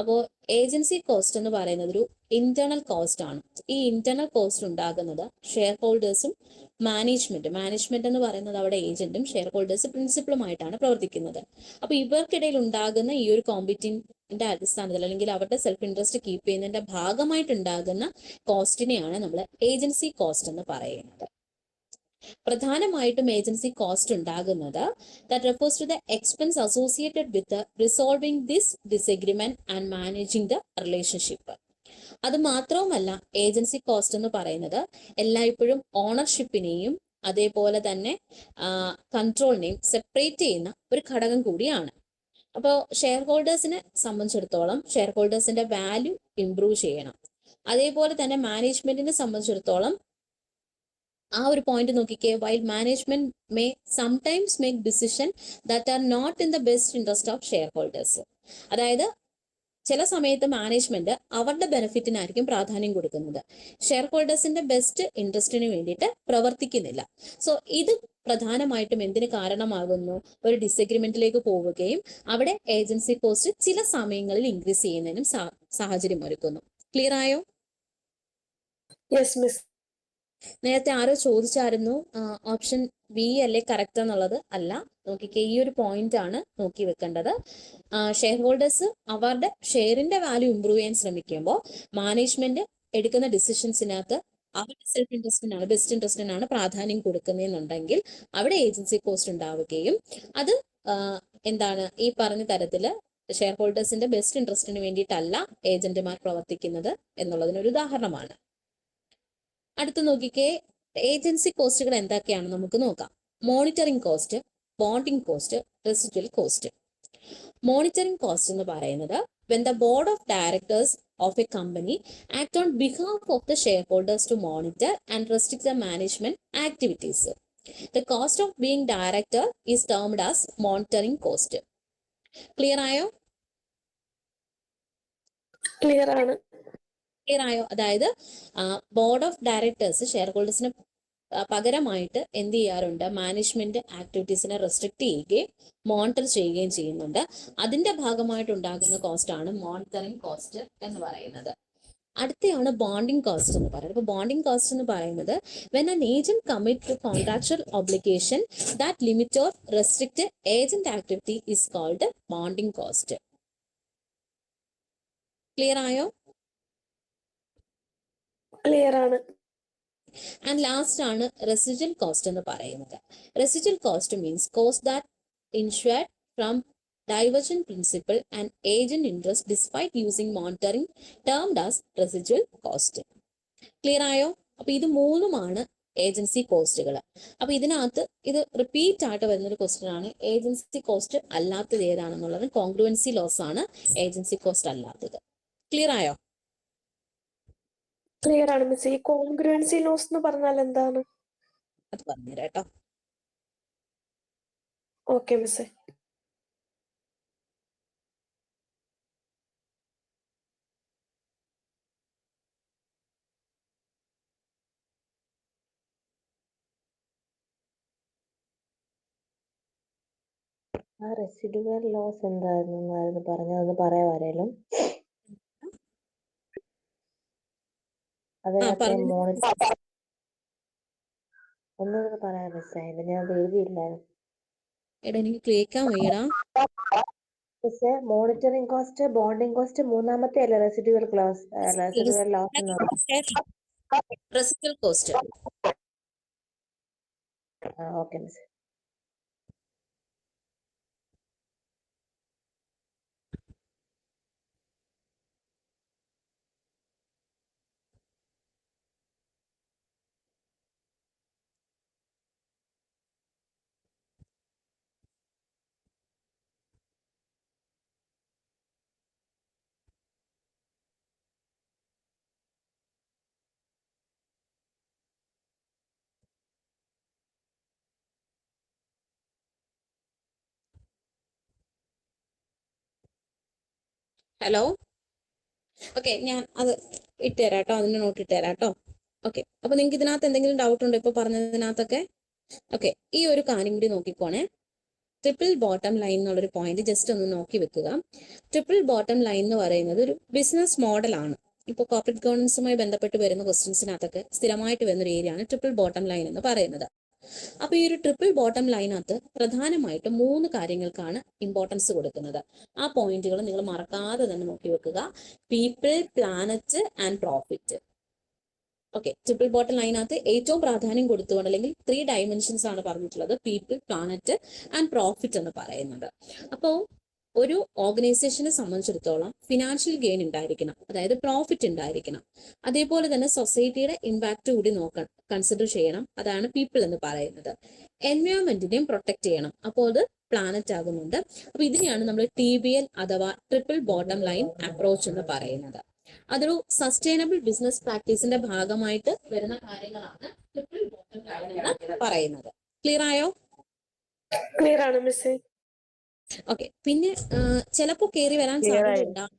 അപ്പോൾ ഏജൻസി കോസ്റ്റ് എന്ന് പറയുന്നത് ഒരു ഇന്റേണൽ കോസ്റ്റ് ആണ്. ഈ ഇന്റേണൽ കോസ്റ്റ് ഉണ്ടാകുന്നത് ഷെയർ ഹോൾഡേഴ്സും മാനേജ്മെന്റ് എന്ന് പറയുന്നത് അവിടെ ഏജന്റും ഷെയർ ഹോൾഡേഴ്സ് പ്രിൻസിപ്പളുമായിട്ടാണ് പ്രവർത്തിക്കുന്നത്. അപ്പൊ ഇവർക്കിടയിൽ ഉണ്ടാകുന്ന ഈ ഒരു കോമ്പറ്റിന്റെ അടിസ്ഥാനത്തിൽ അല്ലെങ്കിൽ അവരുടെ സെൽഫ് ഇൻട്രസ്റ്റ് കീപ്പ് ചെയ്യുന്നതിന്റെ ഭാഗമായിട്ടുണ്ടാകുന്ന കോസ്റ്റിനെയാണ് നമ്മൾ ഏജൻസി കോസ്റ്റ് എന്ന് പറയുന്നത്. പ്രധാനമായിട്ടും ഏജൻസി കോസ്റ്റ് ഉണ്ടാകുന്നത് that refers to the expense associated with resolving this disagreement and managing the relationship. അത് മാത്രവുമല്ല, ഏജൻസി കോസ്റ്റ് എന്ന് പറയുന്നത് എല്ലായ്പ്പോഴും ഓണർഷിപ്പിനെയും അതേപോലെ തന്നെ കൺട്രോളിനെയും സെപ്പറേറ്റ് ചെയ്യുന്ന ഒരു ഘടകം കൂടിയാണ്. അപ്പോൾ ഷെയർ ഹോൾഡേഴ്സിനെ സംബന്ധിച്ചിടത്തോളം ഷെയർ ഹോൾഡേഴ്സിന്റെ വാല്യൂ ഇംപ്രൂവ് ചെയ്യണം. അതേപോലെ തന്നെ മാനേജ്മെന്റിനെ സംബന്ധിച്ചിടത്തോളം ആ ഒരു പോയിന്റ് നോക്കിക്കേ, while management may sometimes make decision that are not in the best interest of share holders. അതായത് ചില സമയത്ത് മാനേജ്മെന്റ് അവരുടെ ബെനിഫിറ്റിനായിരിക്കും പ്രാധാന്യം കൊടുക്കുന്നത്, ഷെയർ ഹോൾഡേഴ്സിന്റെ ബെസ്റ്റ് ഇൻട്രസ്റ്റിന് വേണ്ടിയിട്ട് പ്രവർത്തിക്കുന്നില്ല. സോ ഇത് പ്രധാനമായിട്ടും എന്തിന് കാരണമാകുന്നു? ഒരു ഡിസഗ്രിമെന്റിലേക്ക് പോവുകയും അവിടെ ഏജൻസി കോസ്റ്റ് ചില സമയങ്ങളിൽ ഇൻക്രീസ് ചെയ്യുന്നതിനും സാഹചര്യം ഒരുക്കുന്നു. ക്ലിയർ ആയോ? Yes miss. നേരത്തെ ആരോ ചോദിച്ചായിരുന്നു ഓപ്ഷൻ ബി അല്ലേ കറക്റ്റ് എന്നുള്ളത്. അല്ല, നോക്കിക്കേ, ഈ ഒരു പോയിന്റ് ആണ് നോക്കി വെക്കേണ്ടത്. ഷെയർ ഹോൾഡേഴ്സ് അവരുടെ ഷെയറിന്റെ വാല്യൂ ഇംപ്രൂവ് ചെയ്യാൻ ശ്രമിക്കുമ്പോൾ മാനേജ്മെന്റ് എടുക്കുന്ന ഡിസിഷൻസിനകത്ത് അവരുടെ സെൽഫ് ഇൻട്രസ്റ്റിനാണ്, ബെസ്റ്റ് ഇൻട്രസ്റ്റിനാണ് പ്രാധാന്യം കൊടുക്കുന്നതെന്നുണ്ടെങ്കിൽ അവിടെ ഏജൻസി കോസ്റ്റ് ഉണ്ടാവുകയും അത് എന്താണ് ഈ പറഞ്ഞ തരത്തില് ഷെയർ ഹോൾഡേഴ്സിന്റെ ബെസ്റ്റ് ഇൻട്രസ്റ്റിന് വേണ്ടിയിട്ടല്ല ഏജന്റുമാർ പ്രവർത്തിക്കുന്നത് എന്നുള്ളതിനൊരു ഉദാഹരണമാണ്. അടുത്ത് നോക്കിക്കേ, ഏജൻസി കോസ്റ്റുകൾ എന്തൊക്കെയാണ് നമുക്ക് നോക്കാം. Monitoring cost, bonding cost, residual cost. Monitoring cost എന്ന് പറയുന്നത് when the board of directors of a company act on behalf of the shareholders to monitor and restrict the management activities. The cost of being director is termed as monitoring cost. Clear ആയോ? Clear ആണ്. Clear ആയോ? അതായത് board of directors share ഹോൾഡേഴ്സിന് പകരമായിട്ട് എന്ത് ചെയ്യാറുണ്ട്? Management ആക്ടിവിറ്റീസിനെ restrict ചെയ്യുകയും monitor ചെയ്യുകയും ചെയ്യുന്നുണ്ട്. അതിന്റെ ഭാഗമായിട്ടുണ്ടാകുന്ന കോസ്റ്റ് ആണ് മോണിറ്ററിംഗ് കോസ്റ്റ് എന്ന് പറയുന്നത്. അടുത്തയാണ് ബോണ്ടിംഗ് കോസ്റ്റ് എന്ന് പറയുന്നത്. അപ്പോൾ ബോണ്ടിംഗ് കോസ്റ്റ് എന്ന് പറയുന്നത് when an agent commit to contractual obligation that limit or restrict agent activity is called bonding cost. Clear ആയോ? ക്ലിയർ ആണ്. ആൻഡ് ലാസ്റ്റ് ആണ് റെസിജ്വൽ കോസ്റ്റ് എന്ന് പറയുന്നത്. Residual cost means cost that insured from divergent principal and agent interest despite using monitoring termed as residual cost. Clear ആയോ? അപ്പൊ ഇത് മൂന്നുമാണ് agency കോസ്റ്റുകൾ. അപ്പൊ ഇതിനകത്ത് ഇത് റിപ്പീറ്റ് ആയിട്ട് വരുന്നൊരു ക്വസ്റ്റ്യൻ ആണ്, ഏജൻസി കോസ്റ്റ് അല്ലാത്തത് ഏതാണെന്നുള്ളത്. കോൺഗ്രുവൻസി ലോസ് ആണ് ഏജൻസി കോസ്റ്റ് അല്ലാത്തത്. ക്ലിയർ ആയോ? ക്ലിയർ ആണ് മിസ്. ഈ കോൺഗ്രുവൻസി ലോസ് എന്ന് പറഞ്ഞാൽ എന്താണ്? അത് പറഞ്ഞുതരാം കേട്ടോ. Okay miss. ആ റെസിഡുവൽ ലോസ് എന്തായിരുന്നു പറഞ്ഞത്? അത് പറയാമാരേലും. അതിനകത്ത് ഒന്നുകൂടെ പറയാൻ മിസ്സായില്ല, ഞാൻ അത് എഴുതിയില്ലായിരുന്നു. എടാ എനിക്ക് കേൾക്കാൻ വയ്യടാ. മിസ്സേ, മോണിറ്ററിംഗ് കോസ്റ്റ്, ബോണ്ടിംഗ് കോസ്റ്റ്, മൂന്നാമത്തെ അല്ലേ റെസിഡുവൽ ലോസ്? റെസിഡുവൽ ലോസ് എന്ന് പറയുന്നത് residual cost. Okay miss. Hello, okay, ഞാൻ അത് ഇട്ടുതരാം കേട്ടോ, അതിന്റെ നോട്ട് ഇട്ടുതരാം കേട്ടോ. ഓക്കെ, അപ്പൊ നിങ്ങൾക്ക് ഇതിനകത്ത് എന്തെങ്കിലും ഡൗട്ട് ഉണ്ടോ ഇപ്പൊ പറഞ്ഞതിനകത്തൊക്കെ? ഓക്കെ, ഈ ഒരു കാര്യം കൂടി നോക്കിക്കോണേ. ട്രിപ്പിൾ ബോട്ടം ലൈൻ എന്നുള്ളൊരു പോയിന്റ് ജസ്റ്റ് ഒന്ന് നോക്കി വെക്കുക. ട്രിപ്പിൾ ബോട്ടം ലൈൻ എന്ന് പറയുന്നത് ഒരു ബിസിനസ് മോഡലാണ്. ഇപ്പോൾ കോർപ്പറേറ്റ് ഗവേണൻസുമായി ബന്ധപ്പെട്ട് വരുന്ന ക്വസ്റ്റ്യൻസിനകത്തൊക്കെ സ്ഥിരമായിട്ട് വരുന്നൊരു ഏരിയ ആണ് ട്രിപ്പിൾ ബോട്ടം ലൈൻ എന്ന് പറയുന്നത്. അപ്പൊ ഈ ഒരു ട്രിപ്പിൾ ബോട്ടം ലൈനകത്ത് പ്രധാനമായിട്ടും 3 കാര്യങ്ങൾക്കാണ് ഇമ്പോർട്ടൻസ് കൊടുക്കുന്നത്. ആ പോയിന്റുകൾ നിങ്ങൾ മറക്കാതെ തന്നെ നോക്കി വെക്കുക. People, planet and profit. Okay, triple bottom ലൈനകത്ത് ഏറ്റവും പ്രാധാന്യം കൊടുത്തുകൊണ്ട്, അല്ലെങ്കിൽ 3 ഡയമെൻഷൻസ് ആണ് പറഞ്ഞിട്ടുള്ളത്, പീപ്പിൾ, പ്ലാനറ്റ് ആൻഡ് പ്രോഫിറ്റ് എന്ന് പറയുന്നത്. അപ്പോൾ ഒരു ഓർഗനൈസേഷനെ സംബന്ധിച്ചിടത്തോളം ഫിനാൻഷ്യൽ ഗെയിൻ ഉണ്ടായിരിക്കണം, അതായത് പ്രോഫിറ്റ് ഉണ്ടായിരിക്കണം. അതേപോലെ തന്നെ സൊസൈറ്റിയുടെ ഇമ്പാക്റ്റ് കൂടി കൺസിഡർ ചെയ്യണം. അതാണ് പീപ്പിൾ എന്ന് പറയുന്നത്. എൻവയോൺമെന്റിനെയും പ്രൊട്ടക്ട് ചെയ്യണം. അപ്പോൾ അത് പ്ലാനറ്റ് ആകുന്നുണ്ട്. അപ്പൊ ഇതിനെയാണ് നമ്മൾ TBL അഥവാ ട്രിപ്പിൾ ബോട്ടം ലൈൻ അപ്രോച്ച് എന്ന് പറയുന്നത്. അതൊരു സസ്റ്റൈനബിൾ ബിസിനസ് പ്രാക്ടീസിന്റെ ഭാഗമായിട്ട് വരുന്ന കാര്യങ്ങളാണ് ട്രിപ്പിൾ ബോട്ടം ലൈൻ എന്ന് പറയുന്നത്. ക്ലിയർ ആയോ? ക്ലിയർ ആണ് മിസ്സേ. ഓക്കെ. പിന്നെ ചിലപ്പോൾ കയറി വരാൻ സാധ്യതയുണ്ടാകും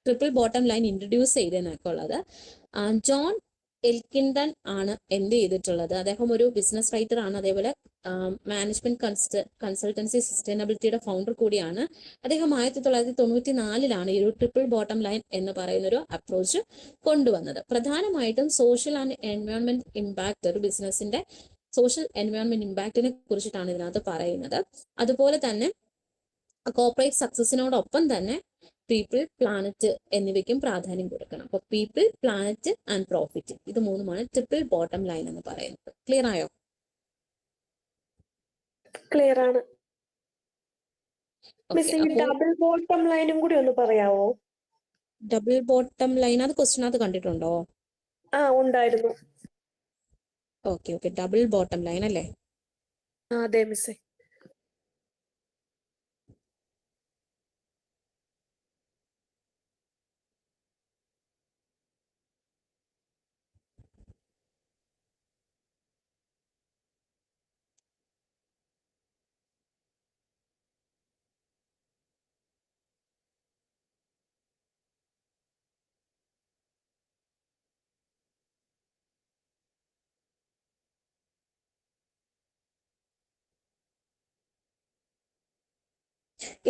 ട്രിപ്പിൾ ബോട്ടം ലൈൻ ഇൻട്രൊഡ്യൂസ് ചെയ്തതെന്നൊക്കെ ഉള്ളത്. ജോൺ എൽകിൻഡൺ ആണ് എന്ത് ചെയ്തിട്ടുള്ളത്. അദ്ദേഹം ഒരു ബിസിനസ് റൈറ്റർ ആണ്, അതേപോലെ മാനേജ്മെന്റ് കൺസൾട്ടൻസി സസ്റ്റൈനബിലിറ്റിയുടെ ഫൗണ്ടർ കൂടിയാണ്. അദ്ദേഹം 1994 ഈ ഒരു ട്രിപ്പിൾ ബോട്ടം ലൈൻ എന്ന് പറയുന്ന ഒരു അപ്രോച്ച് കൊണ്ടുവന്നത്. പ്രധാനമായിട്ടും സോഷ്യൽ ആൻഡ് എൻവയോൺമെന്റ് ഇമ്പാക്ട്, ഒരു ബിസിനസിന്റെ സോഷ്യൽ എൻവയോൺമെന്റ് ഇമ്പാക്റ്റിനെ കുറിച്ചിട്ടാണ് ഇതിനകത്ത് പറയുന്നത്. അതുപോലെ തന്നെ കോർപ്പറേറ്റ് സക്സസിനോടൊപ്പം തന്നെ പീപ്പിൾ, പ്ലാനറ്റ് എന്നിവയ്ക്കും പ്രാധാന്യം കൊടുക്കണം. അപ്പൊ പീപ്പിൾ, പ്ലാനറ്റ് ആൻഡ് പ്രോഫിറ്റ്, ഇത് മൂന്നുമാണ് ട്രിപ്പിൾ ബോട്ടം ലൈൻ എന്ന് പറയുന്നത്. ക്ലിയർ ആയോ? ക്ലിയർ ആണ് മിസ്. ഈ അപ്പോൾ ഡബിൾ ബോട്ടം ലൈനും കൂടി ഒന്ന് പറയാവോ? ഡബിൾ ബോട്ടം ലൈൻ അത് ക്വസ്റ്റിനകത്ത് കണ്ടിട്ടുണ്ടോ? ഉണ്ടായിരുന്നു. ഓക്കെ. ഡബിൾ ബോട്ടം ലൈൻ അല്ലേ? അതെ മിസ്സേ.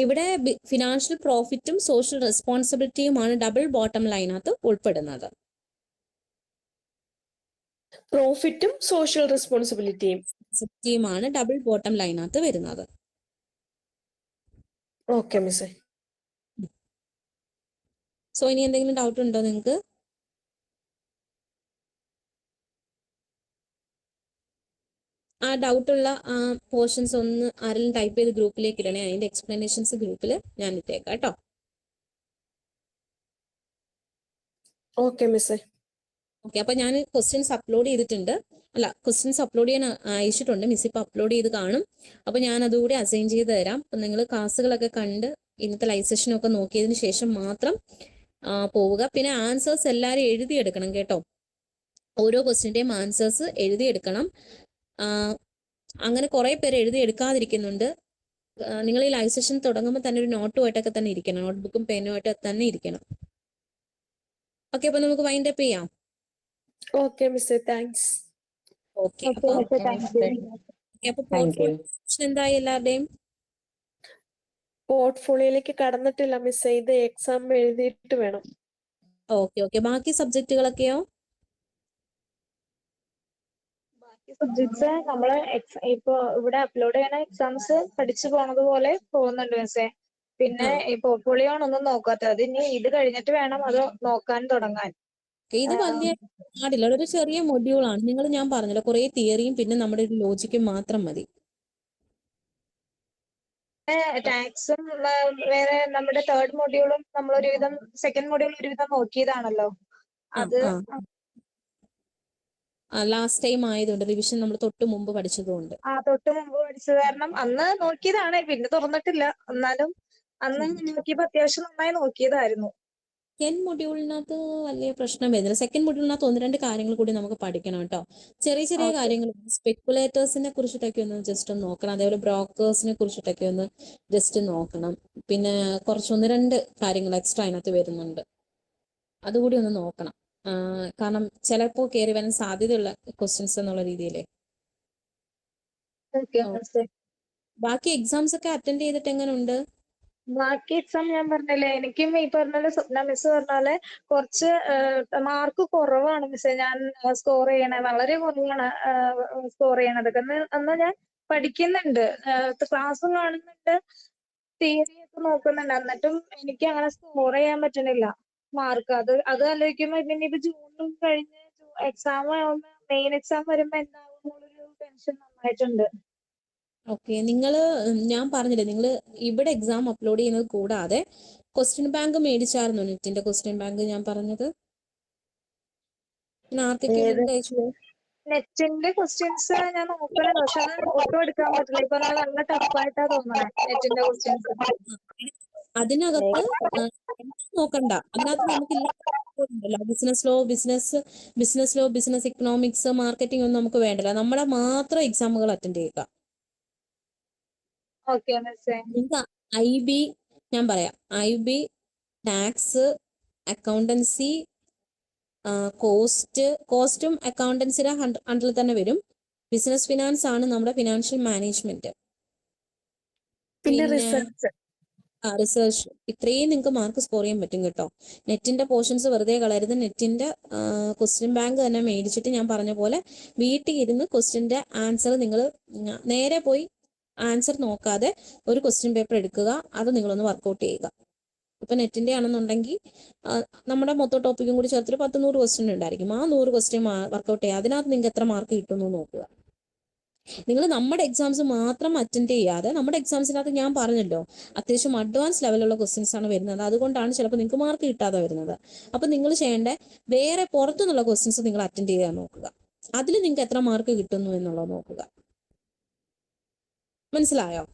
ഇവിടെ ഫിനാൻഷ്യൽ പ്രോഫിറ്റും സോഷ്യൽ റെസ്പോൺസിബിലിറ്റിയുമാണ് ഡബിൾ ബോട്ടം ലൈനകത്ത് ഉൾപ്പെടുന്നത്. പ്രോഫിറ്റും സോഷ്യൽ റെസ്പോൺസിബിലിറ്റിയുമാണ് ഡബിൾ ബോട്ടം ലൈനകത്ത് വരുന്നത്. ഓക്കെ മിസ്സേ. സോ ഇനി എന്തെങ്കിലും ഡൗട്ട് ഉണ്ടോ നിങ്ങൾക്ക്? ആ ഡൗട്ടുള്ള ആ പോർഷൻസ് ഒന്ന് ആരെങ്കിലും ടൈപ്പ് ചെയ്ത് ഗ്രൂപ്പിലേക്ക് ഇടണേ. അതിന്റെ എക്സ്പ്ലനേഷൻസ് ഗ്രൂപ്പിൽ ഞാൻ ഇട്ടേക്കാം കേട്ടോ. ഓക്കെ മിസ്സേ. ഓക്കെ. അപ്പൊ ഞാൻ ക്വസ്റ്റ്യൻസ് അപ്ലോഡ് ചെയ്തിട്ടുണ്ട്. ക്വസ്റ്റ്യൻസ് അപ്ലോഡ് ചെയ്യാൻ അയച്ചിട്ടുണ്ട്. മിസ് ഇപ്പൊ അപ്ലോഡ് ചെയ്ത് കാണും. അപ്പൊ ഞാൻ അതുകൂടി അസൈൻ ചെയ്ത് തരാം. അപ്പൊ നിങ്ങൾ ക്ലാസ്സുകളൊക്കെ കണ്ട് ഇന്നത്തെ ലൈവ് സെഷനൊക്കെ നോക്കിയതിന് ശേഷം മാത്രം പോവുക. പിന്നെ ആൻസേഴ്സ് എല്ലാവരും എഴുതിയെടുക്കണം കേട്ടോ. ഓരോ ക്വസ്റ്റ്യന്റെയും ആൻസേഴ്സ് എഴുതിയെടുക്കണം. അങ്ങനെ കുറെ പേര് എഴുതിയെടുക്കാതിരിക്കുന്നുണ്ട്. നിങ്ങൾ ഈ ലൈവ് സെഷൻ തുടങ്ങുമ്പോൾ തന്നെ ഒരു നോട്ടുമായിട്ടൊക്കെ തന്നെ ഇരിക്കണം, നോട്ട്ബുക്കും പെന്നുമായിട്ട് തന്നെ ഇരിക്കണം. ഓക്കെ. അപ്പൊ നമുക്ക് വൈൻഡ് അപ്പ് ചെയ്യാം. ഓക്കെ മിസ്സേ, താങ്ക്സ്. ഓക്കെ. അപ്പൊ പോർട്ട്ഫോളിയോ എന്തായി എല്ലാവരുടെയും? പോർട്ട്ഫോളിയോയിലേക്ക് കടന്നിട്ടില്ല മിസ്സേ. ഇത് എക്സാം എഴുതിയിട്ട് വേണം. ഓക്കെ. ബാക്കി സബ്ജക്റ്റുകളൊക്കെയോ? ബാക്കി സബ്ജക്ട്സ് നമ്മള് ഇപ്പൊ ഇവിടെ അപ്ലോഡ് ചെയ്യുന്ന എക്സാംസ് പഠിച്ചു പോണത് പോലെ പോകുന്നുണ്ട് മിസ്സേ. പിന്നെ ഈ പോർട്ട്ഫോളിയോ ആണ് ഒന്നും നോക്കാത്തത്. അത് ഇനി ഇത് കഴിഞ്ഞിട്ട് വേണം അത് നോക്കാൻ തുടങ്ങാൻ. ഇത് വലിയ പാടില്ല, ഒരു ചെറിയ മൊഡ്യൂളാണ്. ഞാൻ പറഞ്ഞല്ലോ കുറെ തിയറിയും പിന്നെ നമ്മുടെ ഒരു ലോജിക്കും മാത്രം മതി. ടാക്സും വേറെ നമ്മുടെ തേർഡ് മൊഡ്യൂളും നമ്മൾ ഒരുവിധം സെക്കൻഡ് മൊഡ്യൂൾ ഒരുവിധം നോക്കിയതാണല്ലോ. അത് ലാസ്റ്റ് ടൈം ആയതുകൊണ്ട് റിവിഷൻ നമ്മൾ തൊട്ട് മുമ്പ് പഠിച്ചതുകൊണ്ട്. തൊട്ട് മുമ്പ് പഠിച്ചത് കാരണം അന്ന് നോക്കിയതാണ്, പിന്നെ തുറന്നിട്ടില്ല. എന്നാലും അന്ന് നോക്കിയപ്പോ അത്യാവശ്യം നന്നായി നോക്കിയതായിരുന്നു. സെക്കൻഡ് മൊഡ്യൂളിനകത്ത് വലിയ പ്രശ്നം വരുന്നില്ല. സെക്കൻഡ് മൊഡ്യൂളിനകത്ത് 1-2 കാര്യങ്ങൾ കൂടി നമുക്ക് പഠിക്കണം കേട്ടോ. ചെറിയ കാര്യങ്ങൾ, സ്പെക്കുലേറ്റേഴ്സിനെ കുറിച്ചിട്ടൊക്കെ ഒന്ന് ജസ്റ്റ് ഒന്ന് നോക്കണം. അതേപോലെ ബ്രോക്കേഴ്സിനെ കുറിച്ചിട്ടൊക്കെ ഒന്ന് ജസ്റ്റ് നോക്കണം. പിന്നെ കുറച്ച് 1-2 കാര്യങ്ങൾ എക്സ്ട്രാ അതിനകത്ത് വരുന്നുണ്ട്, അതുകൂടി ഒന്ന് നോക്കണം. കാരണം ചിലപ്പോൾ കയറി വരാൻ സാധ്യതയുള്ള ക്വസ്റ്റ്യൻസ് എന്നുള്ള രീതിയിലേ. ബാക്കി എക്സാംസ് ഒക്കെ അറ്റൻഡ് ചെയ്തിട്ട് എങ്ങനെയുണ്ട്? ബാക്കി എക്സാം ഞാൻ പറഞ്ഞല്ലേ, എനിക്കും ഈ പറഞ്ഞ സ്വപ്ന മിസ് പറഞ്ഞാല് കുറച്ച് മാർക്ക് കുറവാണ് മിസ്സേ. ഞാൻ സ്കോർ ചെയ്യണേ വളരെ കുറവാണ് സ്കോർ ചെയ്യണതൊക്കെ. എന്നാ ഞാൻ പഠിക്കുന്നുണ്ട്, ക്ലാസ്സും കാണുന്നുണ്ട്, തിയറി ഒക്കെ നോക്കുന്നുണ്ട്. എന്നിട്ടും എനിക്ക് അങ്ങനെ സ്കോർ ചെയ്യാൻ പറ്റണില്ല മാർക്ക്. അത് ആലോചിക്കുമ്പോ പിന്നെ ഇപ്പൊ ജൂണിലും കഴിഞ്ഞ് എക്സാം ആവുമ്പോ മെയിൻ എക്സാം വരുമ്പോ എന്താവും എന്നുള്ളൊരു ടെൻഷൻ നന്നായിട്ടുണ്ട്. ഓക്കെ, ഞാൻ പറഞ്ഞില്ലേ, നിങ്ങൾ ഇവിടെ എക്സാം അപ്ലോഡ് ചെയ്യുന്നത് കൂടാതെ ക്വസ്റ്റ്യൻ ബാങ്ക് മേടിച്ചായിരുന്നു. നെറ്റിന്റെ ക്വസ്റ്റ്യൻ ബാങ്ക് ഞാൻ പറഞ്ഞത് ഞാൻ ആർക്കൊക്കെ ഏത് ലിങ്ക് അയച്ചു. നെറ്റിന്റെ ക്വസ്റ്റ്യൻസ് ഞാൻ നോക്കണുണ്ട്, പക്ഷെ അത് ഒട്ടും എടുക്കാൻ പറ്റില്ല. ഇപ്പൊ നല്ല ടഫായിട്ടാ തോന്നണേ നെറ്റിന്റെ ക്വസ്റ്റ്യൻസ്. അതിനകത്ത് നോക്കണ്ട, അതിനകത്ത് നമുക്കില്ല business law, business economics, marketing ഒന്നും നമുക്ക് വേണ്ടല്ല. നമ്മളെ മാത്രം എക്സാമുകൾ അറ്റൻഡ് ചെയ്യുക. ഓക്കെ മിസ്സേ. നിങ്ങൾക്ക് IB ഞാൻ പറയാം, IB, ടാക്സ്, അക്കൗണ്ടൻസി, കോസ്റ്റും അക്കൗണ്ടൻസിയുടെ അണ്ടറിൽ തന്നെ വരും. ബിസിനസ് ഫിനാൻസ് ആണ് നമ്മുടെ ഫിനാൻഷ്യൽ മാനേജ്മെന്റ്. പിന്നെ പിന്നെ റിസർച്ച്. റിസർച്ച്. ഇത്രയും നിങ്ങൾക്ക് മാർക്ക് സ്കോർ ചെയ്യാൻ പറ്റും കേട്ടോ. നെറ്റിന്റെ പോർഷൻസ് വെറുതെ കളയരുത്. നെറ്റിന്റെ ക്വസ്റ്റ്യൻ ബാങ്ക് തന്നെ മേടിച്ചിട്ട് ഞാൻ പറഞ്ഞ പോലെ വീട്ടിൽ ഇരുന്ന് ക്വസ്റ്റ്യന്റെ ആൻസർ നിങ്ങൾ നേരെ പോയി ആൻസർ നോക്കാതെ ഒരു ക്വസ്റ്റ്യൻ പേപ്പർ എടുക്കുക, അത് നിങ്ങളൊന്ന് വർക്കൗട്ട് ചെയ്യുക. ഇപ്പൊ നെറ്റിന്റെ ആണെന്നുണ്ടെങ്കിൽ നമ്മുടെ മൊത്തം ടോപ്പിക്കും കൂടി ചേർത്തിട്ട് 100 ക്വസ്റ്റ്യൻ ഉണ്ടായിരിക്കും. ആ 100 ക്വസ്റ്റ്യൻ വർക്കൗട്ട് ചെയ്യുക. അതിനകത്ത് നിങ്ങൾക്ക് എത്ര മാർക്ക് കിട്ടുന്നു നോക്കുക. നിങ്ങൾ നമ്മുടെ എക്സാംസ് മാത്രം അറ്റൻഡ് ചെയ്യാതെ, നമ്മുടെ എക്സാംസിനകത്ത് ഞാൻ പറഞ്ഞല്ലോ അത്യാവശ്യം അഡ്വാൻസ് ലെവലുള്ള ക്വസ്റ്റ്യൻസ് ആണ് വരുന്നത്. അതുകൊണ്ടാണ് ചിലപ്പോൾ നിങ്ങൾക്ക് മാർക്ക് കിട്ടാതെ വരുന്നത്. അപ്പൊ നിങ്ങൾ ചെയ്യേണ്ട വേറെ പുറത്തുനിന്നുള്ള ക്വസ്റ്റ്യൻസ് നിങ്ങൾ അറ്റൻഡ് ചെയ്യാൻ നോക്കുക. അതിൽ നിങ്ങൾക്ക് എത്ര മാർക്ക് കിട്ടുന്നു എന്നുള്ളത് നോക്കുക. മനസ്സിലായോ?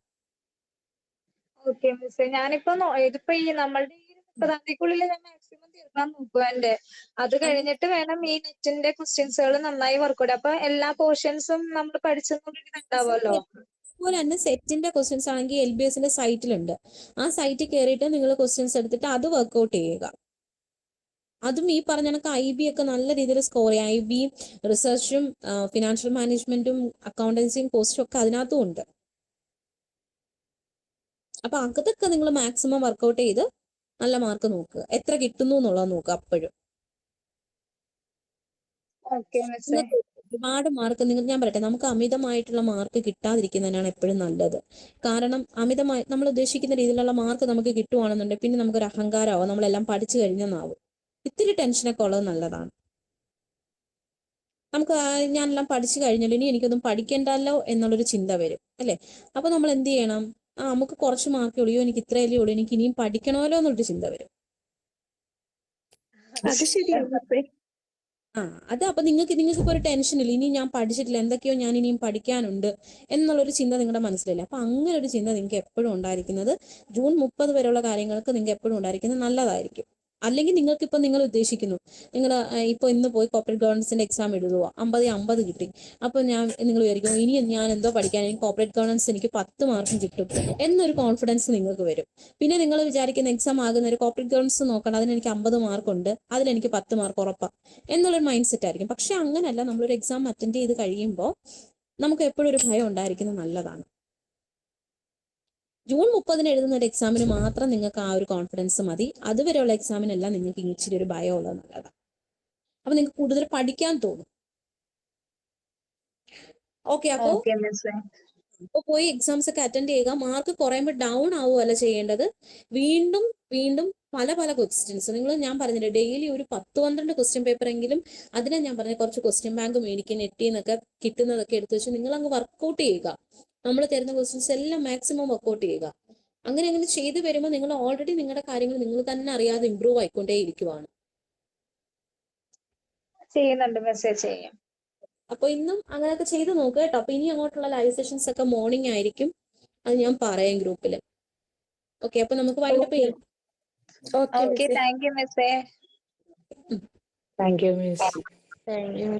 ഓക്കെ മിസ്സേ, ഞാനിപ്പോ ഇതിപ്പോ ഈ നമ്മളുടെ ഈ 30-ാം തീയതിക്കുള്ളിൽ ഞാൻ മാക്സിമം തീർക്കാൻ നോക്കുക എന്റെ. അത് കഴിഞ്ഞിട്ട് വേണം ഈ നെറ്റിന്റെ ക്വസ്റ്റ്യൻസുകൾ നന്നായി വർക്കൗട്ട്. അപ്പൊ എല്ലാ പോർഷൻസും നമ്മൾ പഠിച്ചെന്നുണ്ടാവുമല്ലോ. അതുപോലെ തന്നെ സെറ്റിന്റെ ക്വസ്റ്റ്യൻസ് ആണെങ്കിൽ LBSന്റെ സൈറ്റിലുണ്ട്. ആ സൈറ്റിൽ കയറിയിട്ട് നിങ്ങൾ ക്വസ്റ്റ്യൻസ് എടുത്തിട്ട് അത് വർക്കൗട്ട് ചെയ്യുക. അതും ഈ പറഞ്ഞ കണക്ക് IB ഒക്കെ നല്ല രീതിയിൽ സ്കോർ ചെയ്യാം. IB, റിസർച്ചും ഫിനാൻഷ്യൽ മാനേജ്മെന്റും അക്കൗണ്ടൻസിയും കോസ്റ്റും ഒക്കെ അതിനകത്തും ഉണ്ട്. അപ്പൊ അതൊക്കെ നിങ്ങൾ മാക്സിമം വർക്കൗട്ട് ചെയ്ത് നല്ല മാർക്ക് നോക്കുക. എത്ര കിട്ടുന്നു എന്നുള്ളത് നോക്കുക. അപ്പോഴും ഓക്കെ മിസ്സേ. നിങ്ങൾക്ക് ഒരുപാട് മാർക്ക് ഞാൻ പറയട്ടെ, നമുക്ക് അമിതമായിട്ടുള്ള മാർക്ക് കിട്ടാതിരിക്കുന്നതിനാണ് എപ്പോഴും നല്ലത്. കാരണം അമിതമായി നമ്മൾ ഉദ്ദേശിക്കുന്ന രീതിയിലുള്ള മാർക്ക് നമുക്ക് കിട്ടുവാണെന്നുണ്ടെങ്കിൽ പിന്നെ നമുക്കൊരു അഹങ്കാരമാവും, നമ്മളെല്ലാം പഠിച്ചു കഴിഞ്ഞെന്നാവും. ഇത്തിരി ടെൻഷനൊക്കെ ഉള്ളത് നല്ലതാണ്. നമുക്ക് ഞാനെല്ലാം പഠിച്ചു കഴിഞ്ഞല്ലോ, ഇനി എനിക്കൊന്നും പഠിക്കണ്ടല്ലോ എന്നുള്ളൊരു ചിന്ത വരും അല്ലേ. അപ്പൊ നമ്മൾ എന്ത് ചെയ്യണം? നമുക്ക് കുറച്ച് മാർക്കേ ഉള്ളൂ, എനിക്ക് ഇത്രയല്ലേ ഉള്ളൂ, എനിക്ക് ഇനിയും പഠിക്കണമല്ലോ എന്നുള്ളൊരു ചിന്ത വരും. അത് ശരിയാണ് മിസ്സേ. അത് അപ്പൊ നിങ്ങൾക്ക് ഇപ്പൊ ഒരു ടെൻഷൻ ഇല്ല, ഇനി ഞാൻ പഠിച്ചിട്ടില്ല, എന്തൊക്കെയോ ഞാൻ ഇനിയും പഠിക്കാനുണ്ട് എന്നുള്ളൊരു ചിന്ത നിങ്ങളുടെ മനസ്സിലില്ല. അപ്പൊ അങ്ങനെ ഒരു ചിന്ത നിങ്ങൾക്ക് എപ്പോഴും ഉണ്ടായിരിക്കുന്നത്, ജൂൺ 30 വരെയുള്ള കാര്യങ്ങൾക്ക് നിങ്ങൾക്ക് എപ്പോഴും ഉണ്ടായിരിക്കുന്നത് നല്ലതായിരിക്കും. അല്ലെങ്കിൽ നിങ്ങൾക്ക് നിങ്ങൾ ഉദ്ദേശിക്കുന്നു, നിങ്ങൾ ഇപ്പൊ ഇന്ന് പോയി കോർപ്പറേറ്റ് ഗവർണൻസിന്റെ എക്സാം എഴുതുക, 50 കിട്ടി. അപ്പൊ നിങ്ങൾ വിചാരിക്കും ഇനി ഞാൻ എന്തോ പഠിക്കാൻ, എനിക്ക് കോർപ്പറേറ്റ് ഗവർണൻസ് എനിക്ക് 10 മാർക്കും കിട്ടും എന്നൊരു കോൺഫിഡൻസ് നിങ്ങൾക്ക് വരും. പിന്നെ നിങ്ങൾ വിചാരിക്കുന്ന എക്സാം ആകുന്ന ഒരു കോർപ്പറേറ്റ് ഗവർണൻസ് നോക്കണം, അതിനെനിക്ക് 50 മാർക്കുണ്ട്, അതിലെനിക്ക് 10 മാർക്ക് ഉറപ്പാണ് എന്നുള്ളൊരു മൈൻഡ് സെറ്റ് ആയിരിക്കും. പക്ഷെ അങ്ങനല്ല, നമ്മളൊരു എക്സാം അറ്റൻഡ് ചെയ്ത് കഴിയുമ്പോൾ നമുക്ക് എപ്പോഴും ഒരു ഭയം ഉണ്ടായിരിക്കുന്നത് നല്ലതാണ്. ജൂൺ 30 എഴുതുന്ന ഒരു എക്സാമിന് മാത്രം നിങ്ങൾക്ക് ആ ഒരു കോൺഫിഡൻസ് മതി. അതുവരെയുള്ള എക്സാമിനെല്ലാം നിങ്ങൾക്ക് ഇച്ചിരി ഒരു ഭയം ഉള്ളത് നല്ലതാണ്. അപ്പൊ നിങ്ങൾക്ക് കൂടുതൽ പഠിക്കാൻ തോന്നും. ഓക്കെ, അപ്പോ പോയി എക്സാംസ് ഒക്കെ അറ്റൻഡ് ചെയ്യുക. മാർക്ക് കുറയുമ്പോൾ ഡൗൺ ആവുകയല്ല ചെയ്യേണ്ടത്. വീണ്ടും വീണ്ടും പല ക്വസ്റ്റ്യൻസ് ഞാൻ പറഞ്ഞില്ലേ, ഡെയിലി ഒരു 10-12 ക്വസ്റ്റ്യൻ പേപ്പർ എങ്കിലും, അതിനെ ഞാൻ പറഞ്ഞ കുറച്ച് ക്വസ്റ്റ്യൻ ബാങ്ക് മേടിക്കുക, നെറ്റിൽ നിന്നൊക്കെ കിട്ടുന്നതൊക്കെ എടുത്തു വെച്ച് നിങ്ങൾ അങ്ങ് വർക്കൗട്ട് ചെയ്യുക. നമ്മൾ തരുന്ന ക്വസ്റ്റ്യൻസ് എല്ലാം മാക്സിമം വർക്കൗട്ട് ചെയ്യുക. അങ്ങനെ ചെയ്തു വരുമ്പോൾ നിങ്ങൾ ഓൾറെഡി നിങ്ങളുടെ കാര്യങ്ങൾ നിങ്ങൾ തന്നെ അറിയാതെ ഇമ്പ്രൂവ് ആയിക്കൊണ്ടേ ഇരിക്കുവാണ്. ചെയ്യുന്നുണ്ട് മെസ്സേജ് ചെയ്യാം. അപ്പൊ ഇന്നും അങ്ങനെയൊക്കെ ചെയ്ത് നോക്കുക കേട്ടോ. അപ്പൊ ഇനി അങ്ങോട്ടുള്ള ലൈവ് സെഷൻസ് ഒക്കെ മോർണിംഗ് ആയിരിക്കും, അത് ഞാൻ പറയാം ഗ്രൂപ്പിൽ. ഓക്കെ, അപ്പൊ നമുക്ക് വൈൻഡപ്പ് ചെയ്യാം. ഓക്കെ, താങ്ക് യു മെസ്സേ. Thank you miss. Thank U.